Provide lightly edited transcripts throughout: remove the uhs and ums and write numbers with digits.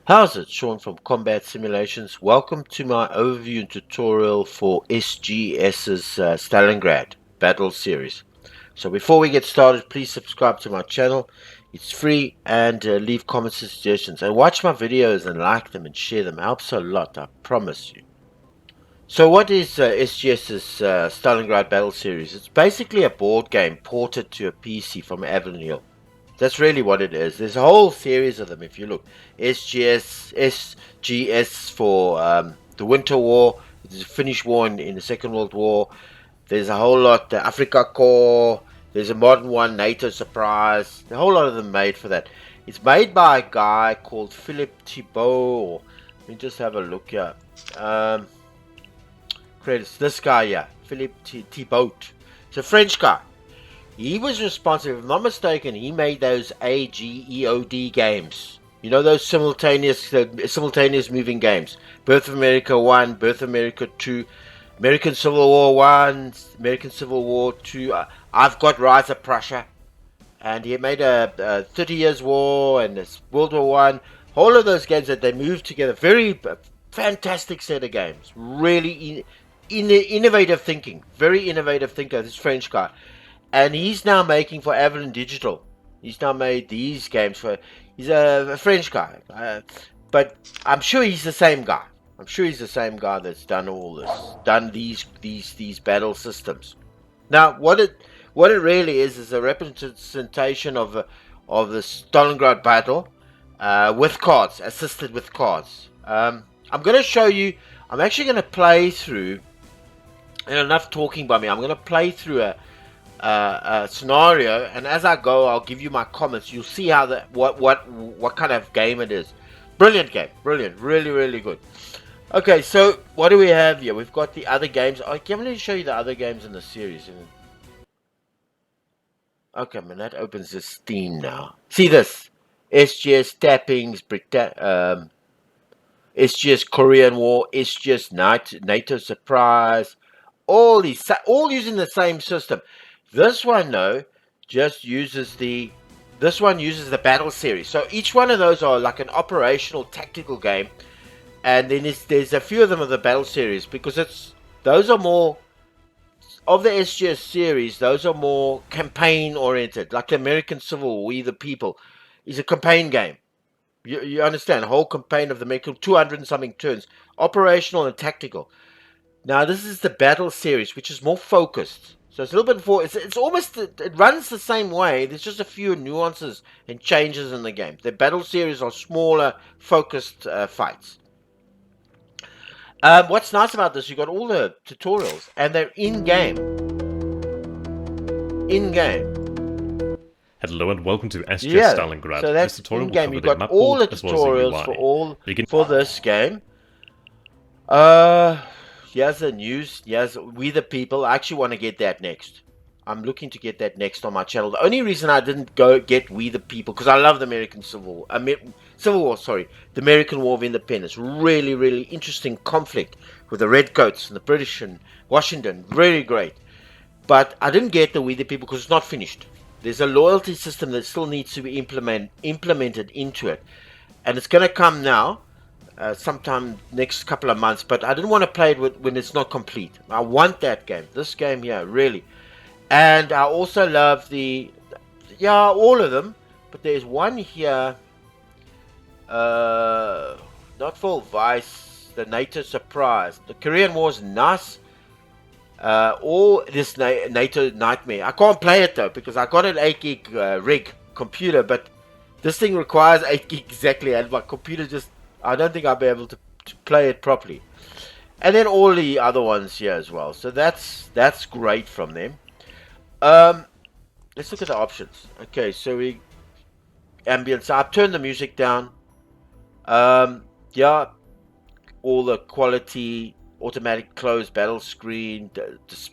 How's it? Sean from Combat Simulations. Welcome to my overview and tutorial for SGS's Stalingrad Battle Series. So before we get started, please subscribe to my channel. It's free, and leave comments and suggestions. And watch my videos and like them and share them. It helps a lot, I promise you. So what is SGS's Stalingrad Battle Series? It's basically a board game ported to a PC from Avalon Hill. That's really what it is. There's a whole series of them. If you look, SGS for the Winter War, the Finnish War in the Second World War. There's a whole lot. The Africa Corps. There's a modern one, NATO Surprise. A whole lot of them made for that. It's made by a guy called Philippe Thibault. Let me just have a look here. Credits. This guy here, Philippe Thibault. It's a French guy. He was responsible, if I'm not mistaken, he made those AGEOD games. You know, those simultaneous moving games. Birth of America 1, Birth of America 2, American Civil War 1, American Civil War 2, I've Got Rise of Prussia. And he made a 30 Years War and this World War 1. All of those games that they moved together. Very fantastic set of games. Really innovative thinking. Very innovative thinker, this French guy. And he's now making for Avalon Digital. He's now made these games for. He's a French guy, but I'm sure he's the same guy. I'm sure he's the same guy that's done all this, done these battle systems. Now, what it really is a representation of the Stalingrad battle with cards, assisted with cards. I'm going to show you. I'm actually going to play through. And enough talking by me. I'm going to play through a scenario, and as I go, I'll give you my comments. You'll see how what kind of game it is. Brilliant game, brilliant, really good. Okay, so what do we have here? We've got the other games. I'm going to show you the other games in the series. Okay, man, that opens the Steam now. See this: SGS Tappings, SGS Korean War, SGS NATO Surprise. All using the same system. This one, though, just uses the battle series. So each one of those are like an operational tactical game, and then there's a few of them of the battle series, because those are more of the SGS series. Those are more campaign oriented, like the American Civil War, We the People, is a campaign game. You understand, a whole campaign of the American 200 and something turns, operational and tactical. Now this is the battle series, which is more focused. So it's a little bit more. It's almost, it runs the same way. There's just a few nuances and changes in the game. The battle series are smaller, focused fights. What's nice about this? You got all the tutorials, and they're in game. In game. Hello and welcome to SGS Stalingrad. So that's in game. You got all the tutorials for this game. Here's the news. Here's We the People. I actually want to get that next. I'm looking to get that next on my channel. The only reason I didn't go get We the People, because I love the American Civil War. The American War of Independence. Really interesting conflict with the Redcoats and the British and Washington. Really great. But I didn't get the We the People because it's not finished. There's a loyalty system that still needs to be implemented into it. And it's going to come now. Sometime next couple of months, but I didn't want to play it when it's not complete. I want that game, this game here, really. And I also love all of them, but there's one here, not Full Vice, the NATO Surprise. The Korean War is nice. All this NATO Nightmare. I can't play it though, because I got an 8 gig rig computer, but this thing requires 8 gig exactly, and my computer just, I don't think I'll be able to play it properly. And then all the other ones here as well. So that's great from them. Let's look at the options. Okay, so ambience. I've turned the music down. Yeah, all the quality, automatic close battle screen,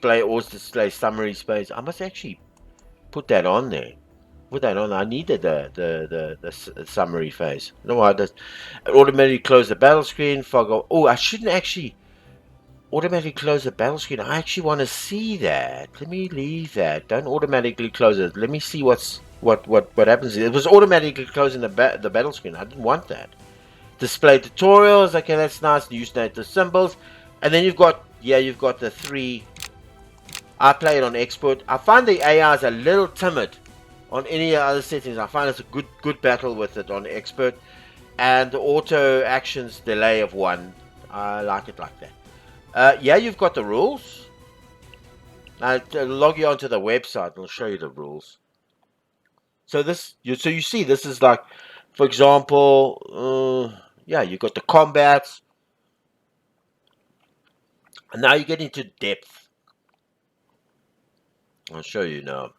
always display summary space. I must actually put that on there. I needed the summary phase. No, I just automatically close the battle screen. I shouldn't actually automatically close the battle screen. I actually want to see that. Let me leave that. Don't automatically close it. Let me see what happens. It was automatically closing the battle screen. I didn't want that. display tutorials. Okay, that's nice. Use native symbols. And then you've got the 3. I play it on expert. I find the AI is a little timid on any other settings. I find it's a good battle with it on expert. And the auto actions delay of 1. I like it like that. You've got the rules. Now to log you onto the website, I'll show you the rules. So you see, this is like, for example, you've got the combats. And now you get into depth. I'll show you now.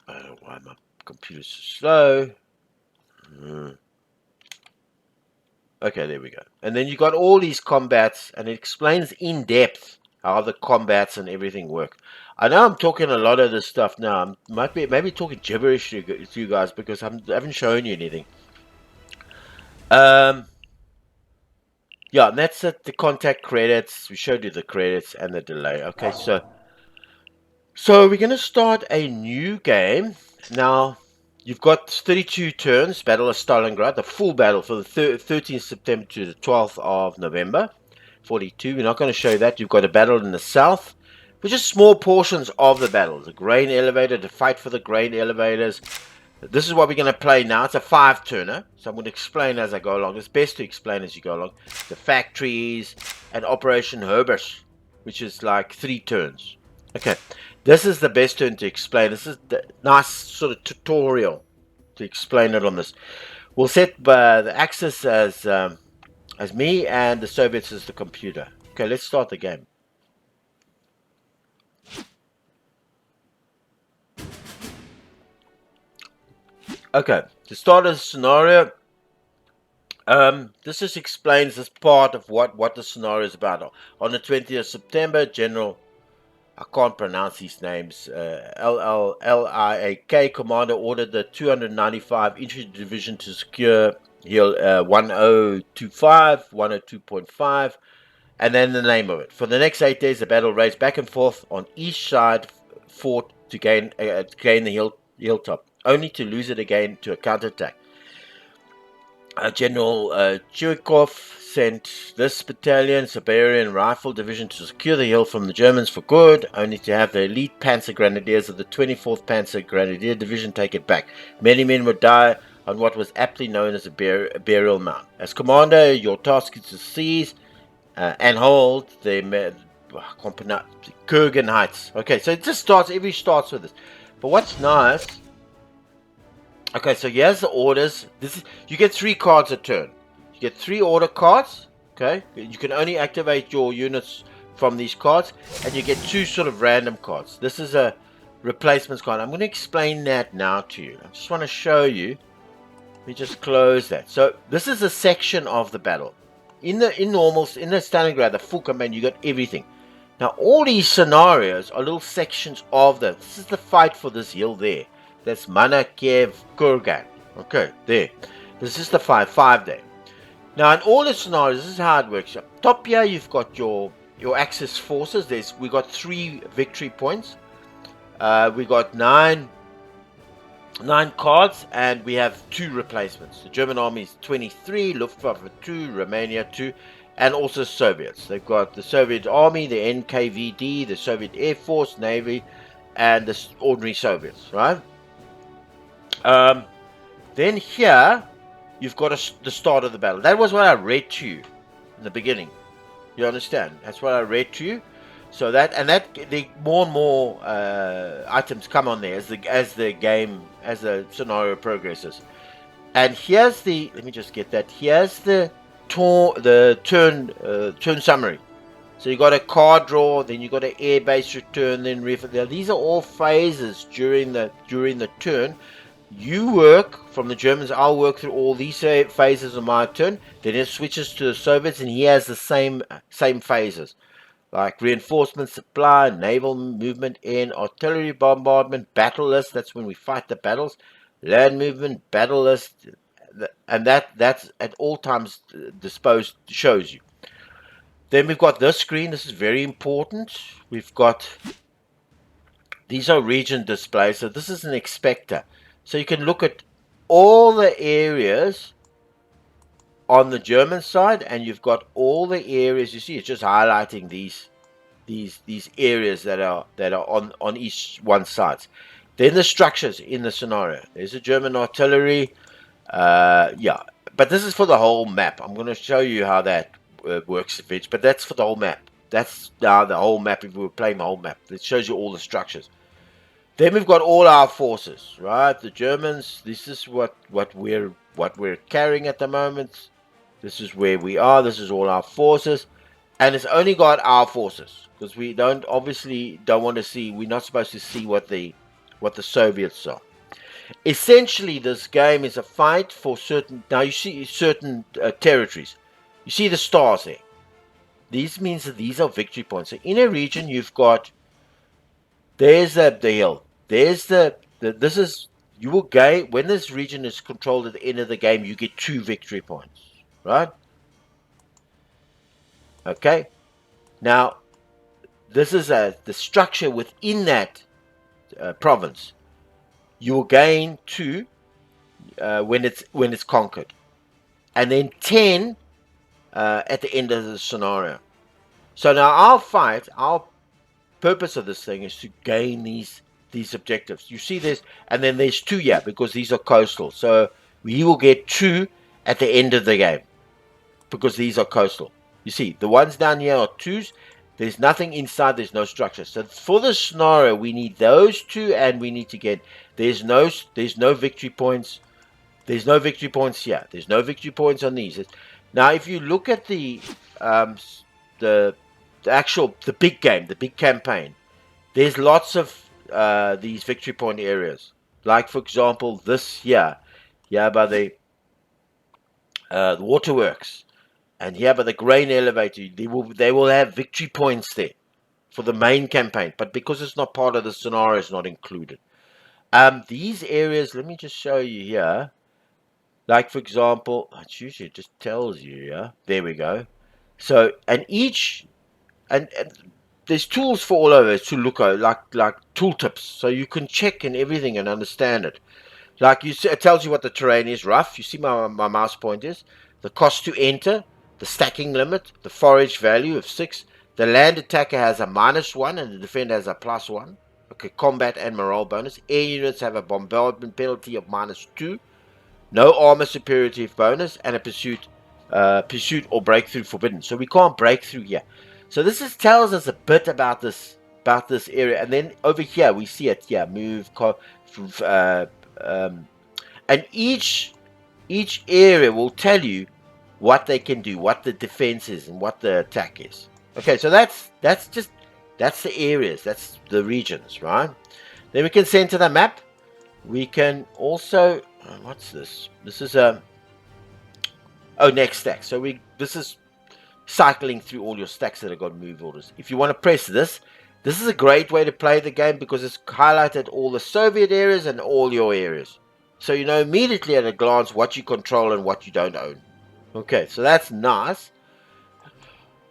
I don't know why my computer's so slow. Okay, there we go. And then you got all these combats, and it explains in depth how the combats and everything work. I know I'm talking a lot of this stuff now. I maybe talking gibberish to you guys because I haven't shown you anything. Yeah, and that's it. The contact credits. We showed you the credits and the delay. Okay, so we're going to start a new game. Now, you've got 32 turns, Battle of Stalingrad, the full battle for the 13th September to the 12th of November, 42. We're not going to show you that. You've got a battle in the south, which is small portions of the battle. The grain elevator, the fight for the grain elevators. This is what we're going to play now. It's a 5-turner, so I'm going to explain as I go along. It's best to explain as you go along. The factories and Operation Herbert, which is like 3 turns. Okay, this is the best turn to explain. This is the nice sort of tutorial to explain it on this. We'll set the Axis as me and the Soviets as the computer. Okay, let's start the game. Okay, to start a scenario, this just explains this part of what the scenario is about. On the 20th of September, General, I can't pronounce these names, Liak commander ordered the 295 Infantry Division to secure Hill 1025, 102.5, and then the name of it. For the next 8 days, the battle raged back and forth on each side fought to gain the hilltop, only to lose it again to a counterattack. General Chuikov sent this battalion, Siberian Rifle Division, to secure the hill from the Germans for good, only to have the elite Panzer Grenadiers of the 24th Panzer Grenadier Division take it back. Many men would die on what was aptly known as a burial mound. As commander, your task is to seize and hold the Kurgan Heights. Okay, so it just starts with this. But what's nice... Okay, so here's the orders. You get 3 cards a turn. You get 3 order cards. Okay, you can only activate your units from these cards, and you get 2 sort of random cards. This is a replacements card. I'm going to explain that now to you. I just want to show you. Let me just close that. So this is a section of the battle. In the Stalingrad, the full campaign, you got everything. Now all these scenarios are little sections of that. This is the fight for this hill there. That's Manakev Kurgan. Okay, there. This is the 5-day. Now, in all the scenarios, this is how it works. Up top here, you've got your Axis forces. We got 3 victory points. We got 9 cards, and we have 2 replacements. The German army is 23, Luftwaffe 2, Romania 2, and also Soviets. They've got the Soviet Army, the NKVD, the Soviet Air Force, Navy, and the ordinary Soviets, right? Then here you've got the start of the battle. That was what I read to you in the beginning. You understand? That's what I read to you. So the more and more items come on there as the scenario progresses. And here's let me just get that. Here's the turn summary. So you got a card draw, then you got an air base return, then these are all phases during the turn. You work from the Germans. I'll work through all these phases of my turn. Then it switches to the Soviets, and he has the same phases, like reinforcement supply, naval movement in, artillery bombardment, battle list. That's when we fight the battles. Land movement, battle list, and that's at all times disposed shows you. Then we've got this screen. This is very important. We've got these are region displays. So this is an expector. So you can look at all the areas on the German side, and you've got all the areas. You see, it's just highlighting these areas that are on each one side. Then the structures in the scenario. There's a German artillery. Yeah, but this is for the whole map. I'm going to show you how that works a bit, but that's for the whole map. That's now the whole map. If we were playing the whole map, it shows you all the structures. Then we've got all our forces, right? The Germans. This is what we're carrying at the moment. This is where we are. This is all our forces, and it's only got our forces because we don't want to see. We're not supposed to see what the Soviets are. Essentially, this game is a fight for certain. Now you see certain territories. You see the stars there. These means that these are victory points. So in a region, you've got. There's the hill. There's this is you will gain when this region is controlled at the end of the game. You get 2 victory points, right? Okay. Now, this is the structure within that province. You will gain 2 when it's conquered, and then 10 at the end of the scenario. So now our purpose of this thing is to gain these objectives. You see this, and then there's 2 here because these are coastal. So we will get 2 at the end of the game because these are coastal. You see, the ones down here are 2s. There's nothing inside. There's no structure. So for the scenario, we need those 2, and we need to get. There's no victory points. There's no victory points here. There's no victory points on these. Now, if you look at the big game, the big campaign, there's lots of these victory point areas. Like, for example, this here by the waterworks, and here by the grain elevator, they will have victory points there for the main campaign. But because it's not part of the scenario, it's not included. These areas, let me just show you here. Like, for example, it usually just tells you, yeah. There we go. So, and there's tools for all over to look at, like tooltips, so you can check and everything and understand it. Like it tells you what the terrain is rough. You see my mouse point is the cost to enter, the stacking limit, the forage value of 6. The land attacker has a -1 and the defender has a +1. Okay, combat and morale bonus. Air units have a bombardment penalty of -2. No armor superiority bonus, and a pursuit or breakthrough forbidden. So we can't break through here. So this tells us a bit about this area. And then over here we see it. Yeah, move. And each area will tell you what they can do, what the defense is, and what the attack is. Okay, so that's the areas, that's the regions, right? Then we can center the map. We can also what's this? This is next stack. So this is cycling through all your stacks that have got move orders. If you want to press this is a great way to play the game because it's highlighted all the Soviet areas and all your areas. So you know immediately at a glance what you control and what you don't own. Okay, so that's nice.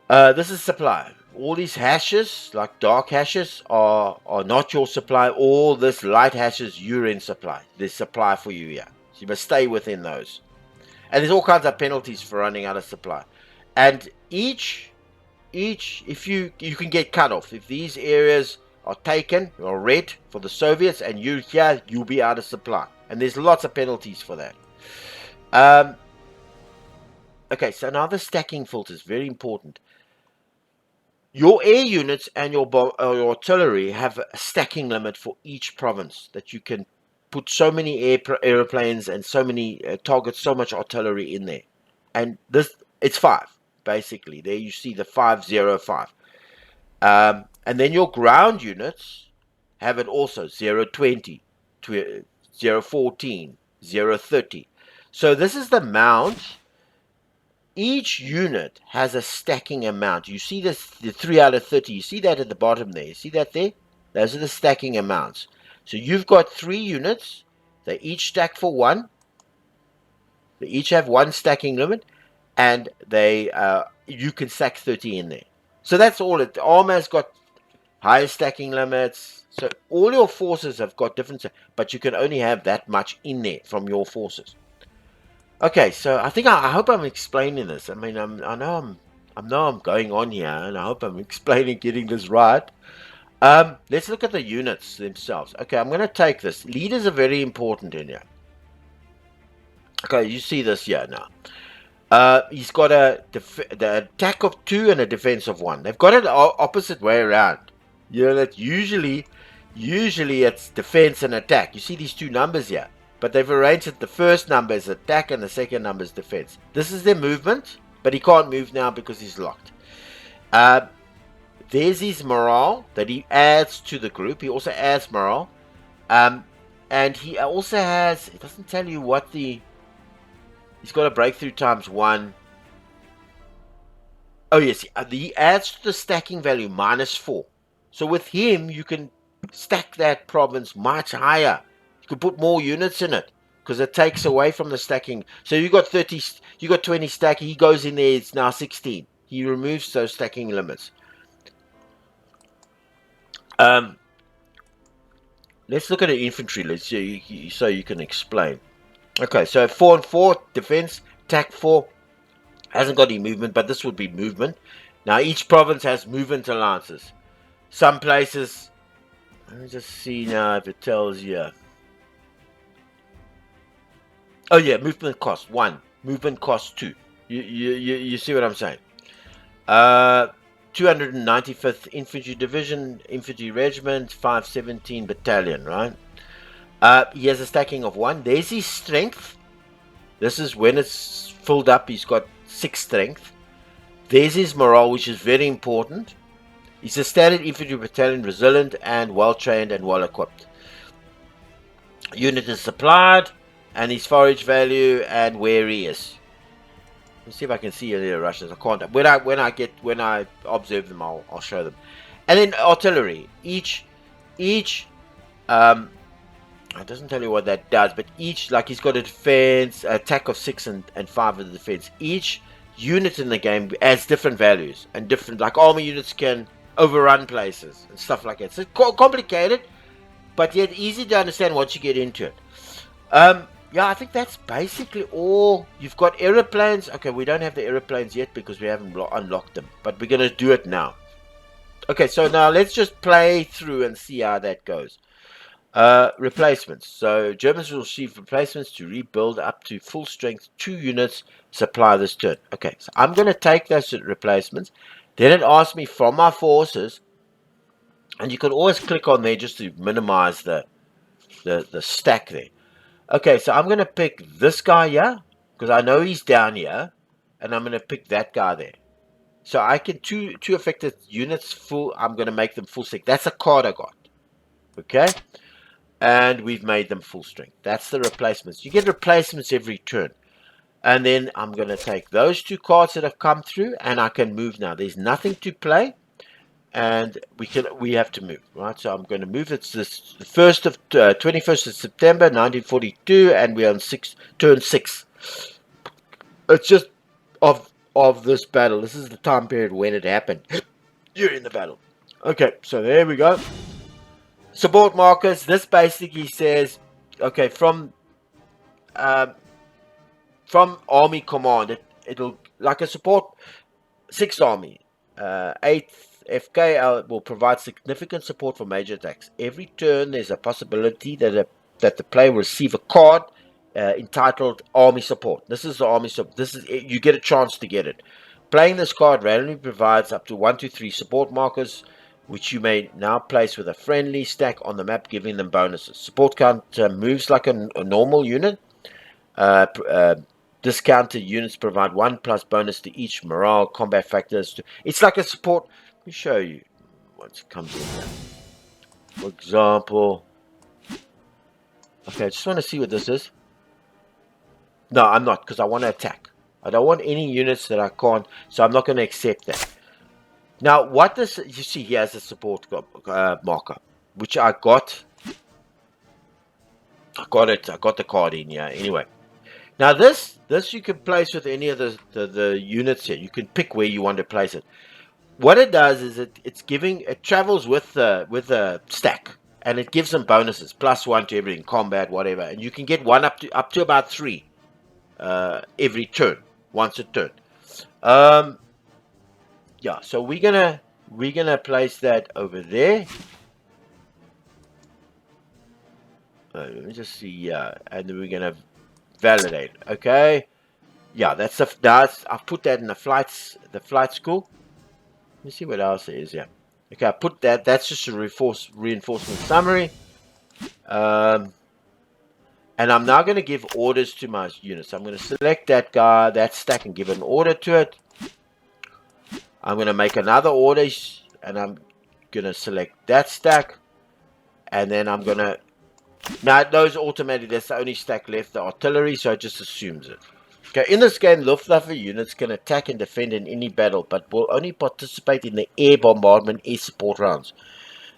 This is supply. All these hashes, like dark hashes, are not your supply. All this light hashes, you're in supply. There's supply for you here. So you must stay within those. And there's all kinds of penalties for running out of supply. And each if you can get cut off. If these areas are taken or red for the Soviets and you're here, you'll be out of supply. And there's lots of penalties for that. Okay, so now the stacking filter is very important. Your air units and your artillery have a stacking limit for each province that you can put so many airplanes and so many targets, so much artillery in there. And it's 5, basically. There you see the 505. And then your ground units have it also 020, 014, 030. So this is the amount. Each unit has a stacking amount. You see this, the 3 out of 30. You see that at the bottom there. You see that there? Those are the stacking amounts. So you've got 3 units. They each stack for 1. They each have 1 stacking limit. And you can stack 30 in there. So that's all it. Armor has got higher stacking limits. So all your forces have got different, but you can only have that much in there from your forces. Okay, so I think I hope I'm explaining this. I mean, I know I'm going on here, and I hope I'm explaining, getting this right. Let's look at the units themselves. Okay, I'm going to take this. Leaders are very important in here. Okay, you see this here now. He's got the attack of 2 and a defense of 1. They've got it opposite way around. You know that usually it's defense and attack. You see these two numbers here, but they've arranged it. The first number is attack and the second number is defense. This is their movement, but he can't move now because he's locked. There's his morale that he adds to the group. He also adds morale, and he also has. It doesn't tell you what he's got a breakthrough times 1. Oh yes, he adds to the stacking value -4. So with him, you can stack that province much higher. You can put more units in it because it takes away from the stacking. So you got 30, you got 20 stacking. He goes in there, it's now 16. He removes those stacking limits. Let's look at the infantry. Let's see, so you can explain. Okay, so 4 and 4 defense, attack 4. Hasn't got any movement, but this would be movement. Now each province has movement allowances. Some places, let me just see now if it tells you. Oh yeah, movement cost 1, movement cost 2. You see what I'm saying? 295th Infantry Division, Infantry Regiment, 517 Battalion, right? He has a stacking of 1. There's his strength. This is when it's filled up. He's got 6 strength. There's his morale, which is very important. He's a standard infantry battalion, resilient and well-trained and well-equipped. Unit is supplied, and his forage value and where he is. Let's see if I can see any Russians. I can't. When I observe them, I'll show them. And then artillery. Each it doesn't tell you what that does, but each, like he's got a defense, attack of 6 and 5 of the defense. Each unit in the game has different values and different, like army units can overrun places and stuff like that. So it's complicated, but yet easy to understand once you get into it. Yeah, I think that's basically all. You've got aeroplanes. Okay, we don't have the aeroplanes yet because we haven't unlocked them, but we're going to do it now. Okay, so now let's just play through and see how that goes. Replacements. So Germans will receive replacements to rebuild up to full strength 2 units supply this turn. Okay, so I'm going to take those replacements. Then it asks me from my forces, and you can always click on there just to minimize the stack there. Okay, so I'm going to pick this guy here because I know he's down here, and I'm going to pick that guy there. So I can two affected units full. I'm going to make them full strength. That's a card I got. Okay, and we've made them full strength. That's the replacements. You get replacements every turn. And then I'm going to take those 2 cards that have come through, and I can move now. There's nothing to play, and we have to move, right? So I'm going to move. It's this 21st of September 1942, and we're on turn 6. It's just of this battle. This is the time period when it happened during the battle. Okay, so there we go. Support markers. This basically says, okay, from Army Command, it'll, like a support 6th Army, 8th FK will provide significant support for major attacks. Every turn there's a possibility that the player will receive a card entitled Army Support. This is the Army Support. You get a chance to get it. Playing this card randomly provides up to 1 to 3 support markers, which you may now place with a friendly stack on the map, giving them bonuses. Support count moves like a normal unit. Discounted units provide 1+ bonus to each morale combat factors. It's like a support. Let me show you once it comes in here. For example, okay, I just want to see what this is. No, I'm not, because I want to attack. I don't want any units that I can't, so I'm not going to accept that. Now, what this, you see here as a support marker, which I got it. I got the card in here. Anyway. Now this you can place with any of the units here. You can pick where you want to place it. what it does is it travels with the stack, and it gives them bonuses, +1 to everything, combat, whatever, and you can get one up to about 3 every turn, once a turn. Yeah, so we're gonna place that over there. Let me just see, yeah, and then we're gonna validate. Okay, yeah, I've put that in the flight school. Let me see what else there is. Yeah, okay, I put that. That's just a reinforcement summary. And I'm now going to give orders to my units. I'm going to select that guy, that stack, and give an order to it. I'm going to make another order, and I'm going to select that stack, and then I'm going to. Now it knows automatically that's the only stack left, the artillery, so it just assumes it. Okay, in this game, Luftwaffe units can attack and defend in any battle, but will only participate in the air bombardment, air support rounds.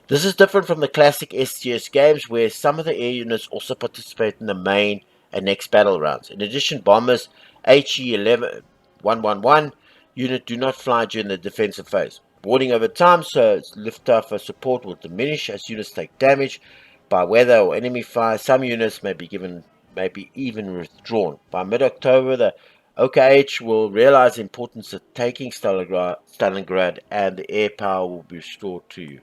This is different from the classic SGS games, where some of the air units also participate in the main and next battle rounds. In addition, bombers HE-111 unit do not fly during the defensive phase. Boarding over time, so Luftwaffe support will diminish as units take damage by weather or enemy fire. Some units may be even withdrawn. By mid-October, the OKH will realize the importance of taking Stalingrad, and the air power will be restored to you.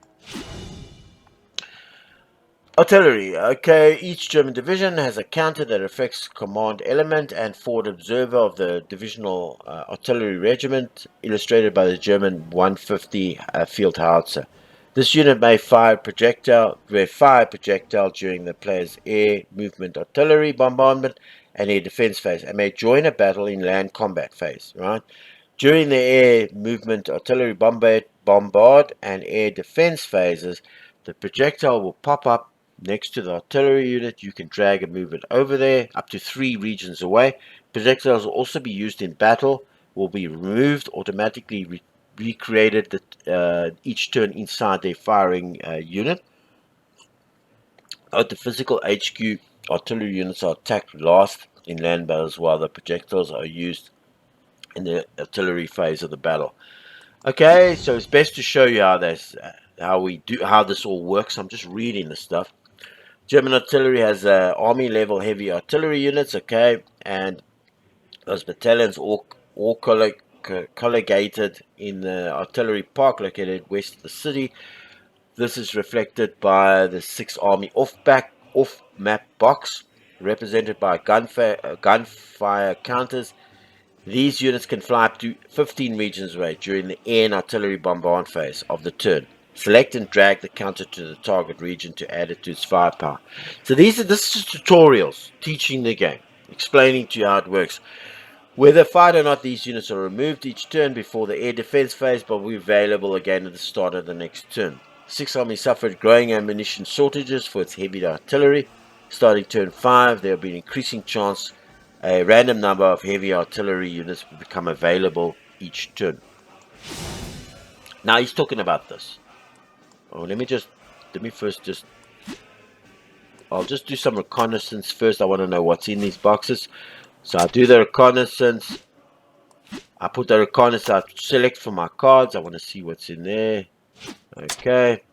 Artillery. Okay, each German division has a counter that affects command element and forward observer of the divisional artillery regiment, illustrated by the German 150 field howitzer. This unit may fire projectile during the player's air movement artillery bombardment and air defense phase, and may join a battle in land combat phase. Right during the air movement artillery bombard and air defense phases, the projectile will pop up next to the artillery unit. You can drag and move it over there, up to 3 regions away. Projectiles will also be used in battle, will be removed, automatically recreated each turn inside their firing unit. At the physical HQ, artillery units are attacked last in land battles, while the projectiles are used in the artillery phase of the battle. Okay, so it's best to show you how this all works. I'm just reading the stuff. German artillery has army level heavy artillery units, okay, and those battalions all collocated in the artillery park located west of the city. This is reflected by the 6th Army off-map box, represented by gunfire counters. These units can fly up to 15 regions away during the air and artillery bombardment phase of the turn. Select and drag the counter to the target region to add it to its firepower. So this is tutorials teaching the game, explaining to you how it works. Whether fired or not, these units are removed each turn before the air defense phase, but will be available again at the start of the next turn. 6th Army suffered growing ammunition shortages for its heavy artillery. Starting turn 5, there will be an increasing chance a random number of heavy artillery units will become available each turn. Now he's talking about this. Oh, I'll just do some reconnaissance first. I want to know what's in these boxes. So I do the reconnaissance. I put the reconnaissance, I select from my cards. I want to see what's in there. Okay.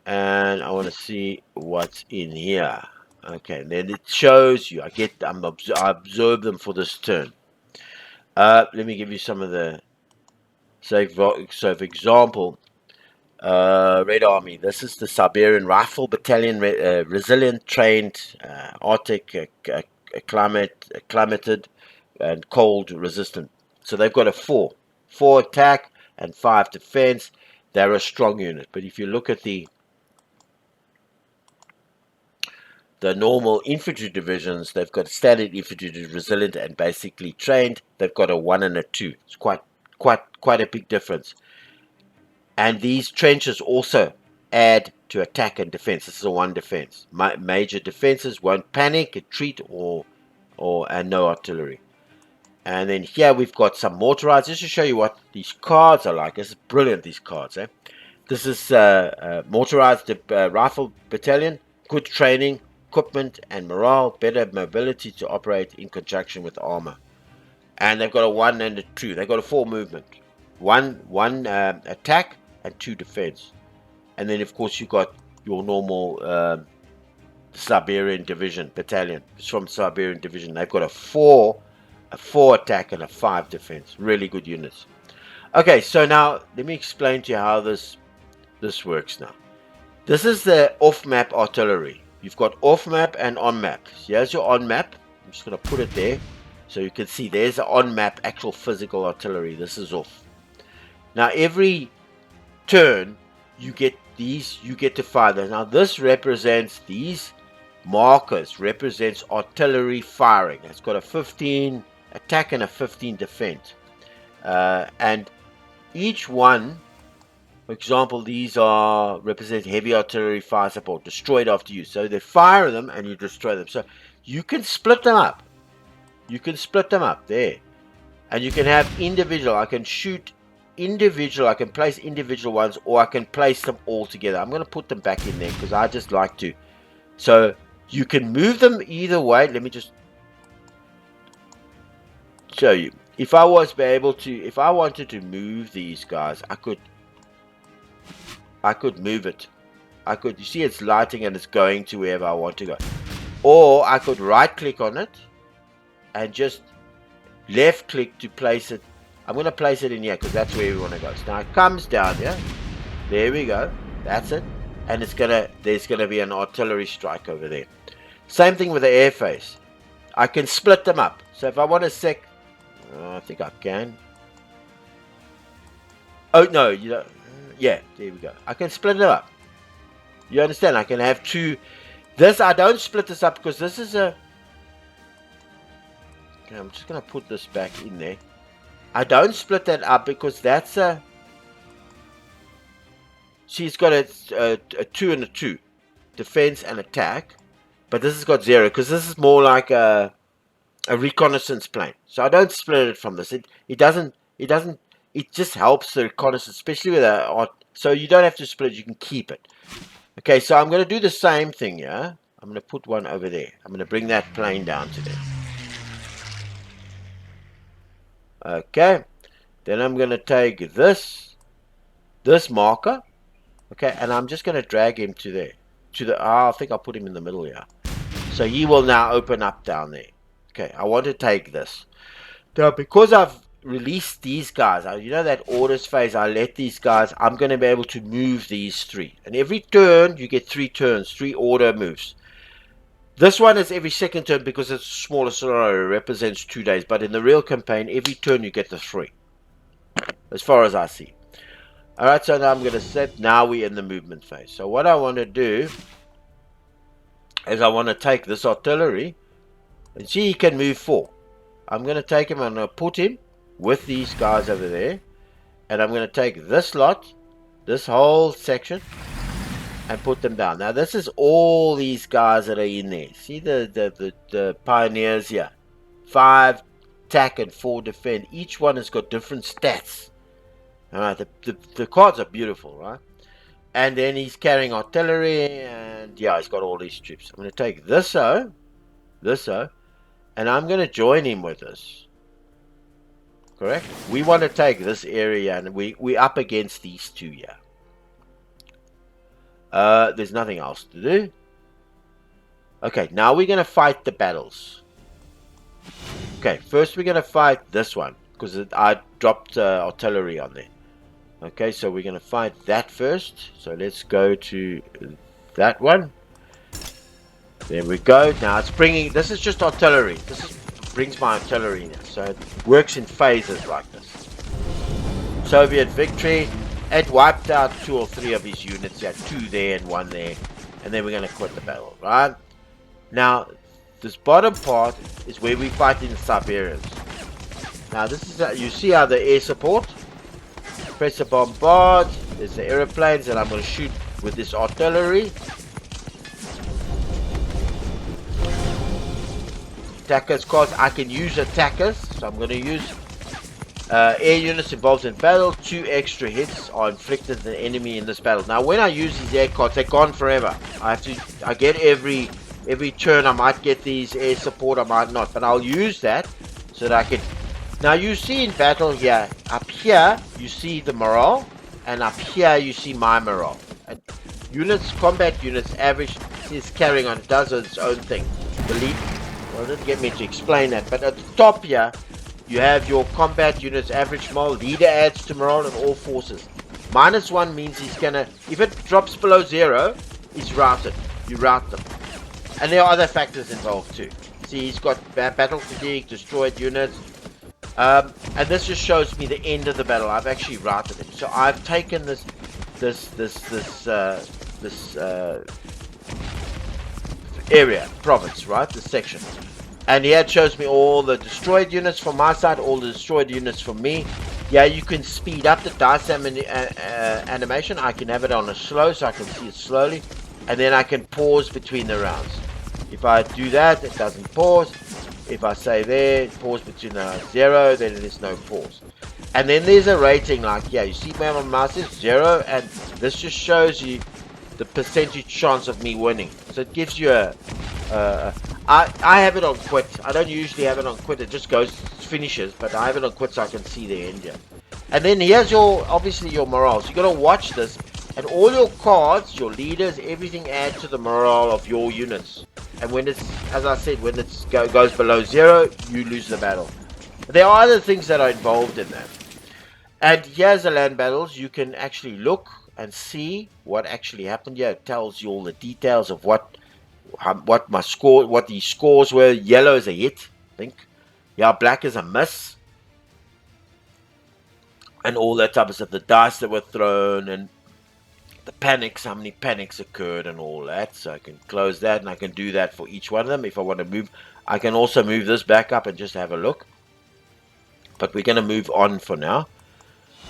And I want to see what's in here. Okay, and then it shows you. I absorb them for this turn. Let me give you some of the. So for example, Red Army. This is the Siberian Rifle Battalion, resilient, trained, Arctic, acclimated, and cold resistant. So they've got a 4 attack and 5 defense. They're a strong unit. But if you look at the normal infantry divisions, they've got standard infantry, resilient and basically trained. They've got a 1 and a 2. It's quite a big difference. And these trenches also add to attack and defense. This is a 1 defense. Major defenses won't panic, retreat, and no artillery. And then here we've got some motorized. Just to show you what these cards are like. This is brilliant, these cards. This is motorized rifle battalion. Good training, equipment and morale, better mobility to operate in conjunction with armor. And they've got a 1 and a 2. They've got a 4 movement. one attack and 2 defense. And then of course you got your normal Siberian division battalion. It's from Siberian division. They've got a 4 attack and a 5 defense. Really good units. Okay, so now let me explain to you how this works now. This is the off-map artillery. You've got off-map and on-map. So here's your on-map. I'm just going to put it there so you can see there's the on-map actual physical artillery. This is off. Now every turn you get these, you get to fire them. Now this represents, these markers represents artillery firing. It's got a 15 attack and a 15 defense. And each one, for example, these are represent heavy artillery fire support, destroyed after use. So they fire them and you destroy them. So you can split them up. You can split them up there. And you can have individual. I can shoot individual. I can place individual ones, or I can place them all together. I'm going to put them back in there because I just like to. So you can move them either way. Let me just show you. If I was able to, if I wanted to move these guys, I could move it. I could, you see it's lighting and it's going to wherever I want to go. Or I could right click on it and just left click to place it. I'm going to place it in here because that's where we want to go. So now it comes down here. There we go. That's it. And it's there's going to be an artillery strike over there. Same thing with the air face. I can split them up. So if I want to I think I can. Oh, no. You know, yeah, there we go. I can split it up. You understand? I can have 2. This, I don't split this up because this is a... Okay, I'm just going to put this back in there. I don't split that up because that's a... See, it's got a 2 and a 2. Defense and attack. But this has got 0 because this is more like a reconnaissance plane. So I don't split it from this. It just helps the reconnaissance, especially with so you don't have to split it, you can keep it. Okay, so I'm going to do the same thing here. I'm going to put one over there. I'm going to bring that plane down to there. Okay, then I'm going to take this marker, okay, and I'm just going to drag him to there. I think I'll put him in the middle here. So he will now open up down there. Okay, I want to take this. Now, because I've released these guys, you know that orders phase, I let these guys, I'm going to be able to move these 3. And every turn, you get 3 turns, 3 order moves. This one is every second turn because it's a smaller scenario, it represents 2 days. But in the real campaign, every turn you get the 3. As far as I see. Alright, so now I'm going to set, now we're in the movement phase. So what I want to do is I want to take this artillery, and see he can move 4. I'm going to take him and I'm going to put him with these guys over there. And I'm going to take this lot, this whole section, and put them down. Now this is all these guys that are in there. See the pioneers here. 5 attack and 4 defend. Each one has got different stats. Alright, the cards are beautiful, right? And then he's carrying artillery, and yeah, he's got all these troops. I'm going to take this and I'm going to join him with this. Correct? We want to take this area, and we're up against these 2 here. There's nothing else to do. Okay, now we're going to fight the battles. Okay, first we're going to fight this one, because I dropped artillery on there. Okay, so we're going to fight that first. So let's go to that one. There we go. Now it's bringing, this is just artillery. Brings my artillery in. So it works in phases like this. Soviet victory. It wiped out 2 or 3 of his units. There, 2 there and 1 there. And then we're going to quit the battle, right? Now, this bottom part is where we fight in the Siberians. Now this is, you see how the air support? Press the bombard. There's the aeroplanes, and I'm going to shoot with this artillery. Attackers, cause I can use attackers, so I'm going to use air units involved in battle. 2 extra hits are inflicted on the enemy in this battle. Now, when I use these air cards, they're gone forever. I get every turn. I might get these air support, I might not, but I'll use that so that I can Now you see in battle here, up here you see the morale, and up here you see my morale. And units, combat units, average is carrying on. It does its own thing. The lead, well, it didn't get me to explain that, but at the top here you have your combat units, average morale. Leader adds to morale in all forces. -1 means he's gonna, if it drops below 0, he's routed. You rout them. And there are other factors involved too. See, he's got battle fatigue, destroyed units. And this just shows me the end of the battle. I've actually routed him. So I've taken this area, province, right? This section. And here it shows me all the destroyed units from my side, all the destroyed units from me. Yeah, you can speed up the dice animation. I can have it on a slow so I can see it slowly. And then I can pause between the rounds. If I do that, it doesn't pause. If I say there, pause between the 0, then there's no pause. And then there's a rating like, yeah, you see my mouse is 0, and this just shows you the percentage chance of me winning. So it gives you I have it on quit. I don't usually have it on quit. It just goes, finishes, but I have it on quit so I can see the end here. And then here's obviously your morale. So you got to watch this, and all your cards, your leaders, everything add to the morale of your units. And when it's, as I said, when it goes below 0, you lose the battle. But there are other things that are involved in that. And here's the land battles. You can actually look and see what actually happened here. It tells you all the details of what my score, what the scores were. Yellow is a hit, I think. Yeah, black is a miss. And all that type of stuff. The dice that were thrown and the panics, how many panics occurred and all that. So I can close that, and I can do that for each one of them. If I want to move, I can also move this back up and just have a look. But we're going to move on for now.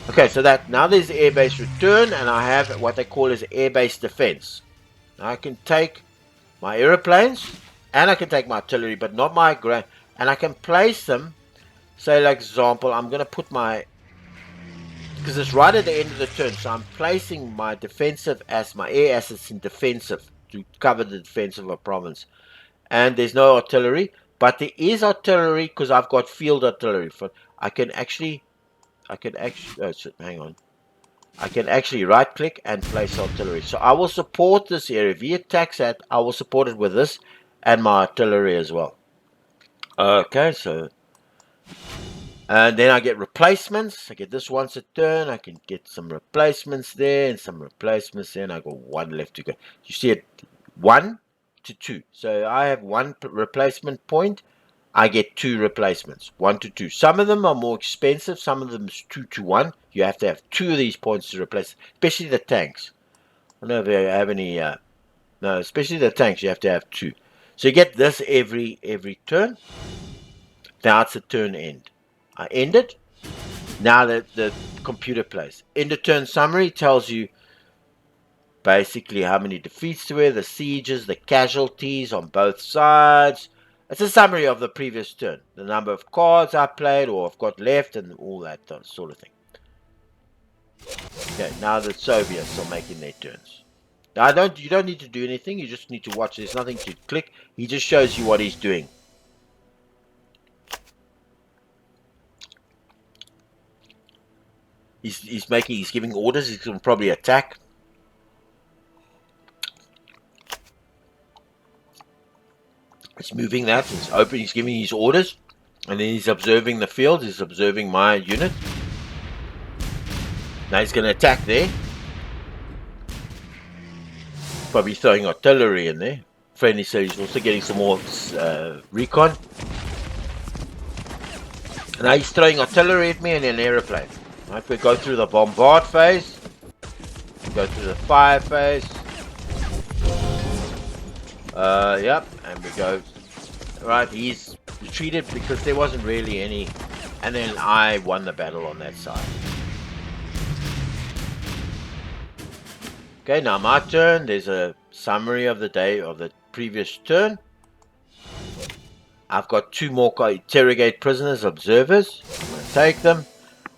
Okay, so that now there's the airbase return, and I have what they call as airbase defense. Now I can take my aeroplanes, and I can take my artillery, but not my ground. And I can place them, say like example, I'm going to put my, because it's right at the end of the turn, so I'm placing my defensive as my air assets in defensive to cover the defense of a province. And there's no artillery, but there is artillery because I've got field artillery. I can actually hang on. I can actually right click and place artillery. So I will support this area. If he attacks that, I will support it with this and my artillery as well. Okay, so and then I get replacements. I get this once a turn. I can get some replacements there and some replacements there. And I got 1 left to go. You see it 1 to 2. So I have 1 replacement point. I get 2 replacements, 1 to 2. Some of them are more expensive. Some of them is 2 to 1. You have to have 2 of these points to replace, especially the tanks. I don't know if you have any. No, especially the tanks. You have to have 2. So you get this every turn. Now it's a turn end. I end it. Now the computer plays. End of turn summary tells you basically how many defeats there were, the sieges, the casualties on both sides. It's a summary of the previous turn. The number of cards I played or I've got left and all that sort of thing. Okay, now the Soviets are making their turns. Now you don't need to do anything, you just need to watch. There's nothing to click. He just shows you what he's doing. He's giving orders. He's going to probably attack. He's moving that. He's open. He's giving his orders, and then he's observing the field. He's observing my unit. Now he's going to attack there. Probably throwing artillery in there. Friendly, so he's also getting some more recon. Now he's throwing artillery at me and an aeroplane. Right, we go through the bombard phase. We go through the fire phase. Yep, and we go. Right, he's retreated because there wasn't really any, and then I won the battle on that side. Okay, now my turn. There's a summary of the day of the previous turn. I've got 2 more interrogate prisoners, observers. I'm going to take them.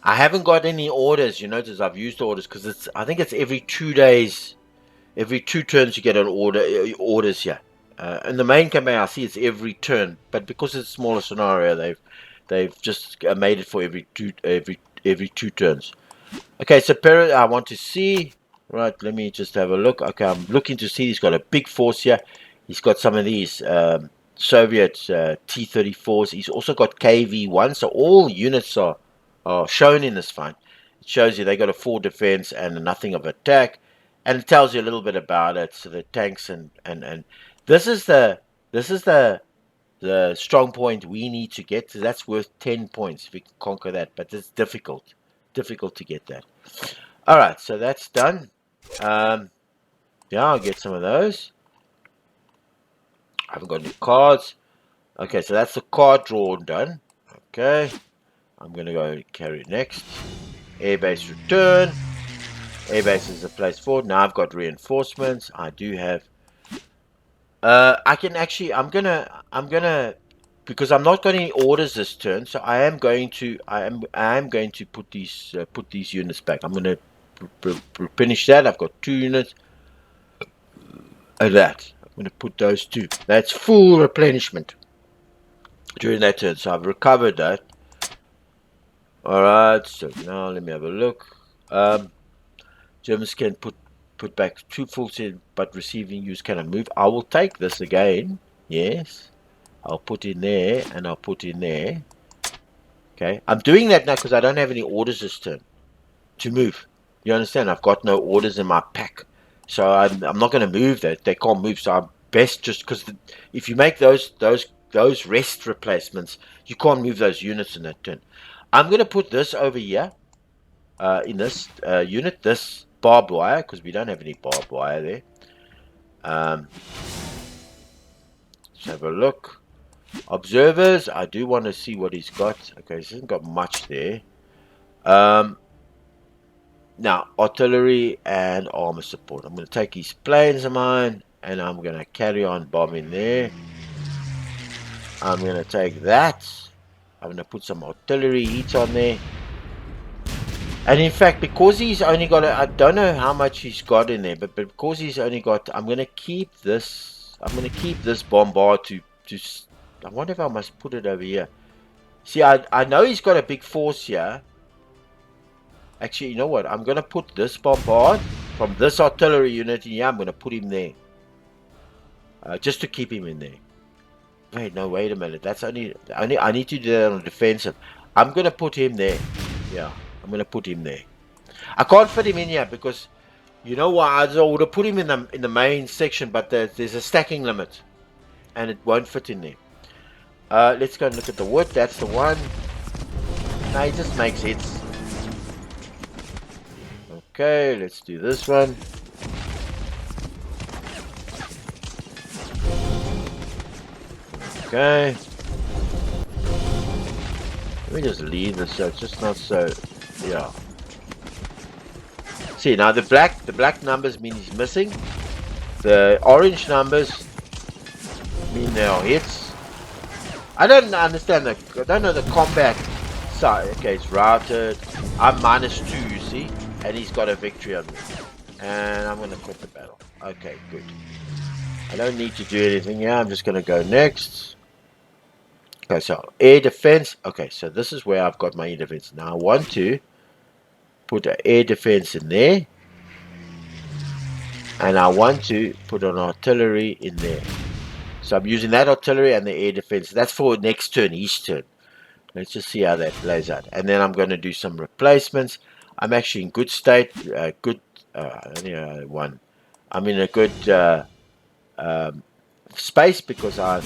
I haven't got any orders. You notice I've used orders because I think it's every 2 days, every 2 turns you get an orders here. In the main campaign, I see it's every turn, but because it's a smaller scenario, They've just made it for every two turns. Okay, so I want to see. Right, let me just have a look. Okay, I'm looking to see. He's got a big force here. He's got some of these Soviet T-34s. He's also got KV-1. So all units are shown in this fight. It shows you they got a 4 defense and nothing of attack, and it tells you a little bit about it. So the tanks and this is the strong point we need to get. So that's worth 10 points if we can conquer that. But it's difficult to get that. All right, so that's done. Yeah, I'll get some of those. I haven't got any cards. Okay, so that's the card draw done. Okay, I'm gonna go carry next. Airbase return. Airbase is a place forward. Now I've got reinforcements. I do have. I can actually. I'm gonna because I'm not got any orders this turn. So I am going to. I am going to put these units back. I'm gonna replenish that. I've got 2 units. That. I'm going to put those 2. That's full replenishment during that turn. So I've recovered that. Alright, so now let me have a look. Germans can put back 2 full set, but receiving use cannot move. I will take this again. Yes. I'll put in there and I'll put in there. Okay. I'm doing that now because I don't have any orders this turn to move. You understand? I've got no orders in my pack. So I'm not going to move that. They can't move. So I'm best just because if you make those rest replacements, you can't move those units in that turn. I'm going to put this over here in this unit, this barbed wire, because we don't have any barbed wire there. Let's have a look. Observers, I do want to see what he's got. Okay, he hasn't got much there. Now, artillery and armor support. I'm going to take these planes of mine and I'm going to carry on bombing there. I'm going to take that. I'm going to put some artillery heat on there. And in fact, because he's only got, I don't know how much he's got in there, but because he's only got, I'm going to keep this bombard to, I wonder if I must put it over here. See, I know he's got a big force here. Actually, you know what? I'm going to put this bombard from this artillery unit in here. I'm going to put him there. Just to keep him in there. Wait, no, wait a minute. That's only I need to do that on defensive. I'm going to put him there. Yeah, I'm going to put him there. I can't fit him in here because, you know what? I would have put him in the main section, but there's a stacking limit. And it won't fit in there. Let's go and look at the wood. That's the one. No, he just makes hits. Okay, let's do this one. Okay. Let me just leave this so it's just not so, yeah. See, now the black numbers mean he's missing. The orange numbers mean they are hits. I don't understand I don't know the combat side. Okay, it's routed. I'm -2, you see? And he's got a victory on me. And I'm going to quit the battle. Okay, good. I don't need to do anything here. I'm just going to go next. Okay, so air defense. Okay, so this is where I've got my air defense. Now I want to put an air defense in there. And I want to put an artillery in there. So I'm using that artillery and the air defense. That's for next turn, his turn. Let's just see how that plays out. And then I'm going to do some replacements. I'm actually in good state. Only one. I'm in a good space because I've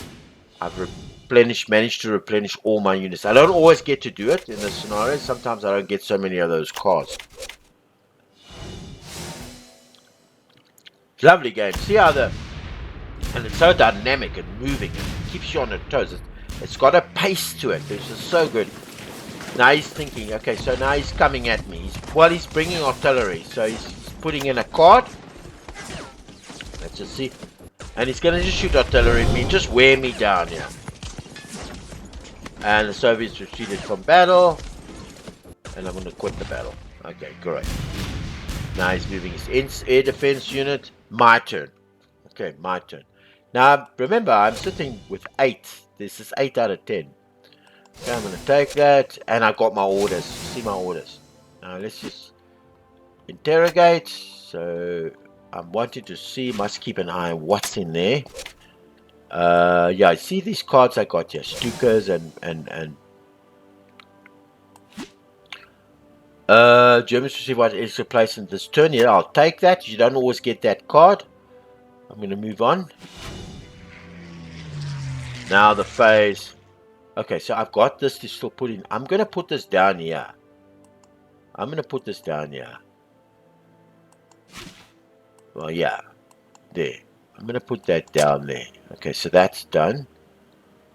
managed to replenish all my units. I don't always get to do it in this scenario. Sometimes I don't get so many of those cards. Lovely game. See how and it's so dynamic and moving. It keeps you on your toes. It's got a pace to it. It's just so good. Now he's thinking, okay, so now he's coming at me. He's bringing artillery. So he's putting in a card. Let's just see. And he's going to just shoot artillery at me. Just wear me down here. And the Soviets retreated from battle. And I'm going to quit the battle. Okay, great. Now he's moving his air defense unit. My turn. Okay, my turn. Now, remember, I'm sitting with 8. This is 8 out of 10. Okay, I'm going to take that, and I got my orders. See my orders. Now let's just interrogate. So I'm wanting to see, must keep an eye on what's in there. Yeah, see these cards I got here, Stukas and Germans receive what is replaced in this turn. Yeah, I'll take that. You don't always get that card. I'm going to move on. Now the phase. Okay, so I've got this to still put in. I'm going to put this down here. I'm going to put this down here. Well, yeah, there. I'm going to put that down there. Okay, so that's done.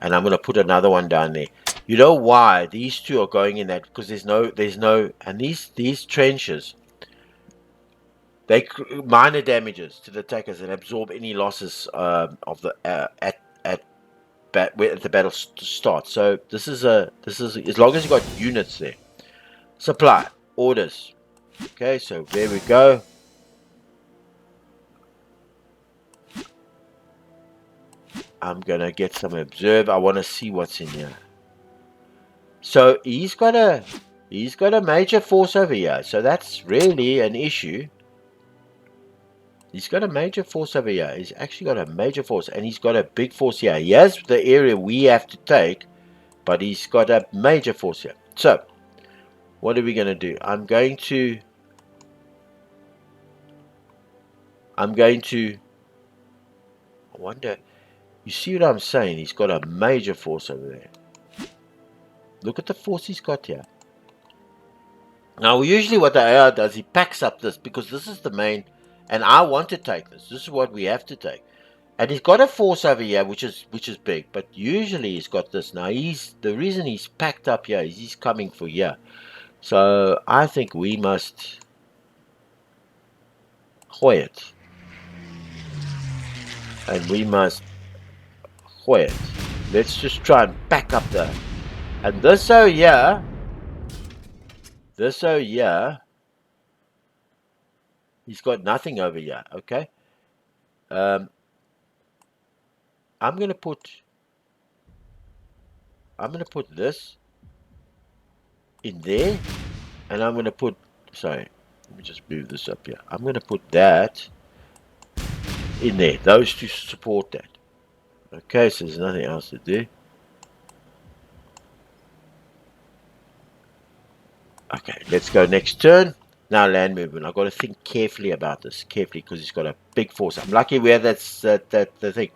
And I'm going to put another one down there. You know why these two are going in that? Because there's no, and these trenches, they minor damages to the attackers and absorb any losses of the at the battle starts. So this is as long as you got units there. Supply orders. Okay, so there we go. I'm gonna get some observe. I want to see what's in here. So he's got a major force over here. So that's really an issue. He's got a major force over here. He's actually got a major force, and he's got a big force here. He has the area we have to take, but he's got a major force here. So what are we going to do? I'm going to I wonder, you see what I'm saying? He's got a major force over there. Look at the force he's got here. Now usually what the AR does, he packs up this, because this is the main, and I want to take this. This is what we have to take. And he's got a force over here which is big, but usually he's got this. Now the reason he's packed up here is he's coming for here. So I think we must hoy it. And we must hoy it. Let's just try and back up there. And this over here, he's got nothing over here, okay? I'm gonna put this in there, and I'm gonna put, sorry, let me just move this up here. I'm gonna put that in there, those two support that. Okay, so there's nothing else to do. Okay, let's go next turn. Now land movement. I've got to think carefully about this, because he's got a big force. I'm lucky where that's the thing.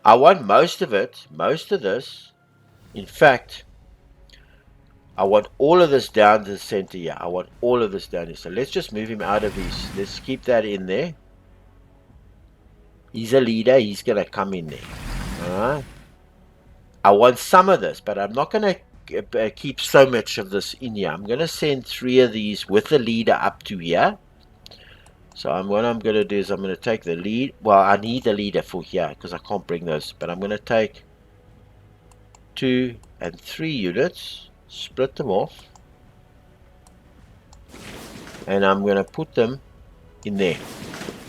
I want most of this. In fact, I want all of this down to the center here. I want all of this down here. So let's just move him out of his. Let's keep that in there. He's a leader. He's going to come in there. Alright. I want some of this, but I'm not going to keep so much of this in here. I'm going to send 3 of these with the leader up to here. So what I'm going to do is I'm going to take the lead. Well, I need the leader for here because I can't bring those. But I'm going to take 2 and 3 units, split them off, and I'm going to put them in there.